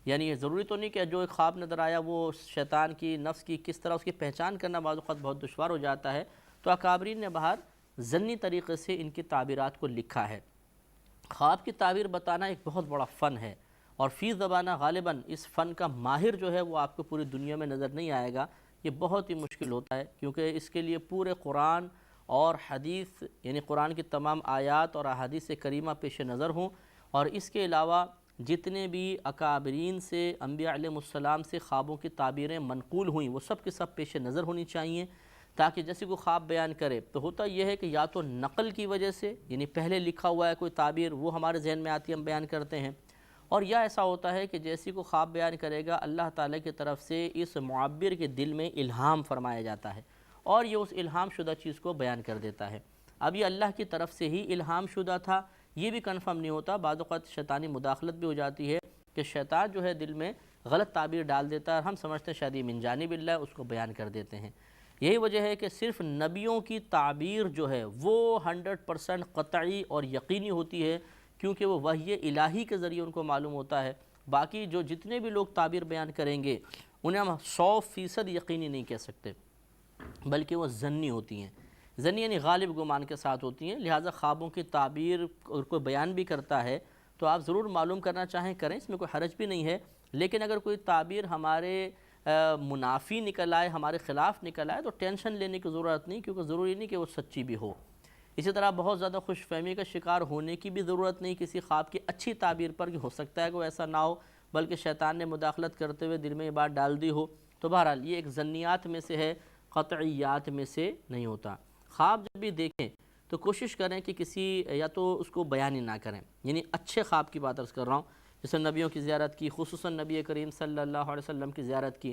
یعنی یہ ضروری تو نہیں کہ جو ایک خواب نظر آیا وہ شیطان کی نفس کی کس طرح اس کی پہچان کرنا بعض اوقات بہت دشوار ہو جاتا ہے، تو اکابرین نے باہر ضمنی طریقے سے ان کی تعبیرات کو لکھا ہے۔ خواب کی تعبیر بتانا ایک بہت بڑا فن ہے اور فی زبانہ غالباً اس فن کا ماہر جو ہے وہ آپ کو پوری دنیا میں نظر نہیں آئے گا، یہ بہت ہی مشکل ہوتا ہے کیونکہ اس کے لیے پورے قرآن اور حدیث یعنی قرآن کی تمام آیات اور احادیث کریمہ پیش نظر ہوں، اور اس کے علاوہ جتنے بھی اکابرین سے، انبیاء علیہ السلام سے خوابوں کی تعبیریں منقول ہوئیں وہ سب کے سب پیش نظر ہونی چاہیے، تاکہ جیسے کوئی خواب بیان کرے تو ہوتا یہ ہے کہ یا تو نقل کی وجہ سے، یعنی پہلے لکھا ہوا ہے کوئی تعبیر وہ ہمارے ذہن میں آتی ہے ہم بیان کرتے ہیں، اور یا ایسا ہوتا ہے کہ جیسی کو خواب بیان کرے گا اللہ تعالیٰ کی طرف سے اس معبر کے دل میں الہام فرمایا جاتا ہے اور یہ اس الہام شدہ چیز کو بیان کر دیتا ہے۔ اب یہ اللہ کی طرف سے ہی الہام شدہ تھا یہ بھی کنفرم نہیں ہوتا، بعض اوقات شیطانی مداخلت بھی ہو جاتی ہے کہ شیطان جو ہے دل میں غلط تعبیر ڈال دیتا ہے اور ہم سمجھتے ہیں شاید یہ من جانب اللہ ہے، اس کو بیان کر دیتے ہیں۔ یہی وجہ ہے کہ صرف نبیوں کی تعبیر جو ہے وہ 100% قطعی اور یقینی ہوتی ہے، کیونکہ وہ وحی الہی کے ذریعے ان کو معلوم ہوتا ہے۔ باقی جو جتنے بھی لوگ تعبیر بیان کریں گے انہیں ہم 100% یقینی نہیں کہہ سکتے، بلکہ وہ ظنی ہوتی ہیں، ظنی یعنی غالب گمان کے ساتھ ہوتی ہیں۔ لہٰذا خوابوں کی تعبیر کوئی بیان بھی کرتا ہے تو آپ ضرور معلوم کرنا چاہیں کریں، اس میں کوئی حرج بھی نہیں ہے، لیکن اگر کوئی تعبیر ہمارے منافی نکل آئے، ہمارے خلاف نکل آئے تو ٹینشن لینے کی ضرورت نہیں، کیونکہ ضروری نہیں کہ وہ سچی بھی ہو۔ اسی طرح بہت زیادہ خوش فہمی کا شکار ہونے کی بھی ضرورت نہیں کسی خواب کی اچھی تعبیر پر، کہ ہو سکتا ہے کہ وہ ایسا نہ ہو بلکہ شیطان نے مداخلت کرتے ہوئے دل میں یہ بات ڈال دی ہو۔ تو بہرحال یہ ایک ظنیات میں سے ہے، قطعیات میں سے نہیں ہوتا۔ خواب جب بھی دیکھیں تو کوشش کریں کہ کسی یا تو اس کو بیان ہی نہ کریں، یعنی اچھے خواب کی بات عرض کر رہا ہوں، جیسے نبیوں کی زیارت کی، خصوصاً نبی کریم صلی اللہ علیہ وسلم کی زیارت کی۔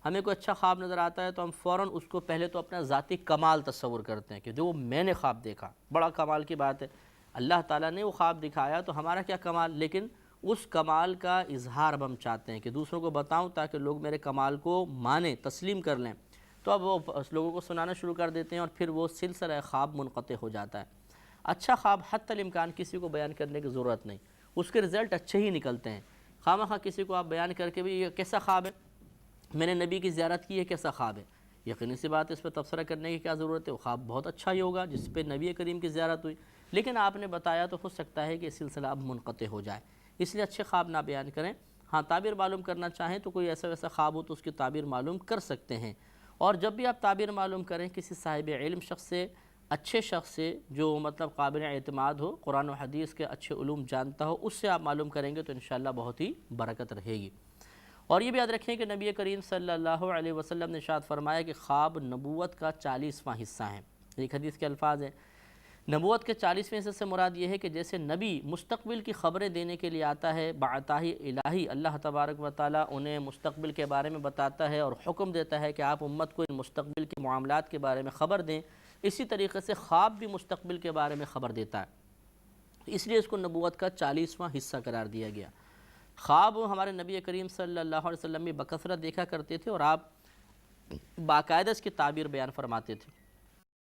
ہمیں کوئی اچھا خواب نظر آتا ہے تو ہم فوراً اس کو پہلے تو اپنا ذاتی کمال تصور کرتے ہیں کہ جو میں نے خواب دیکھا بڑا کمال کی بات ہے، اللہ تعالیٰ نے وہ خواب دکھایا تو ہمارا کیا کمال، لیکن اس کمال کا اظہار ہم چاہتے ہیں کہ دوسروں کو بتاؤں تاکہ لوگ میرے کمال کو مانیں، تسلیم کر لیں، تو اب وہ لوگوں کو سنانا شروع کر دیتے ہیں اور پھر وہ سلسلہ خواب منقطع ہو جاتا ہے۔ اچھا خواب حتی الامکان کسی کو بیان کرنے کی ضرورت نہیں، اس کے رزلٹ اچھے ہی نکلتے ہیں۔ خواہ کسی کو آپ بیان کر کے بھی یہ کیسا خواب ہے، میں نے نبی کی زیارت کی ہے، کیسا خواب ہے، یقینی سی بات ہے اس پہ تبصرہ کرنے کی کیا ضرورت ہے، وہ خواب بہت اچھا ہی ہوگا جس پہ نبی کریم کی زیارت ہوئی، لیکن آپ نے بتایا تو ہو سکتا ہے کہ یہ سلسلہ اب منقطع ہو جائے، اس لیے اچھے خواب نہ بیان کریں۔ ہاں تعبیر معلوم کرنا چاہیں تو کوئی ایسا ویسا خواب ہو تو اس کی تعبیر معلوم کر سکتے ہیں، اور جب بھی آپ تعبیر معلوم کریں کسی صاحب علم شخص سے، اچھے شخص سے جو مطلب قابل اعتماد ہو، قرآن و حدیث کے اچھے علوم جانتا ہو، اس سے آپ معلوم کریں گے تو انشاءاللہ بہت ہی برکت رہے گی۔ اور یہ بھی یاد رکھیں کہ نبی کریم صلی اللہ علیہ وسلم نے ارشاد فرمایا کہ خواب نبوت کا 40واں حصہ ہیں۔ ایک حدیث کے الفاظ ہیں، نبوت کے 40ویں حصے سے مراد یہ ہے کہ جیسے نبی مستقبل کی خبریں دینے کے لیے آتا ہے بعطاہ الہی، اللہ تبارک و تعالیٰ انہیں مستقبل کے بارے میں بتاتا ہے اور حکم دیتا ہے کہ آپ امت کو ان مستقبل کے معاملات کے بارے میں خبر دیں، اسی طریقے سے خواب بھی مستقبل کے بارے میں خبر دیتا ہے، اس لیے اس کو نبوت کا 40واں حصہ قرار دیا گیا۔ خواب ہمارے نبی کریم صلی اللہ علیہ وسلم بھی بکثرت دیکھا کرتے تھے اور آپ باقاعدہ اس کی تعبیر بیان فرماتے تھے۔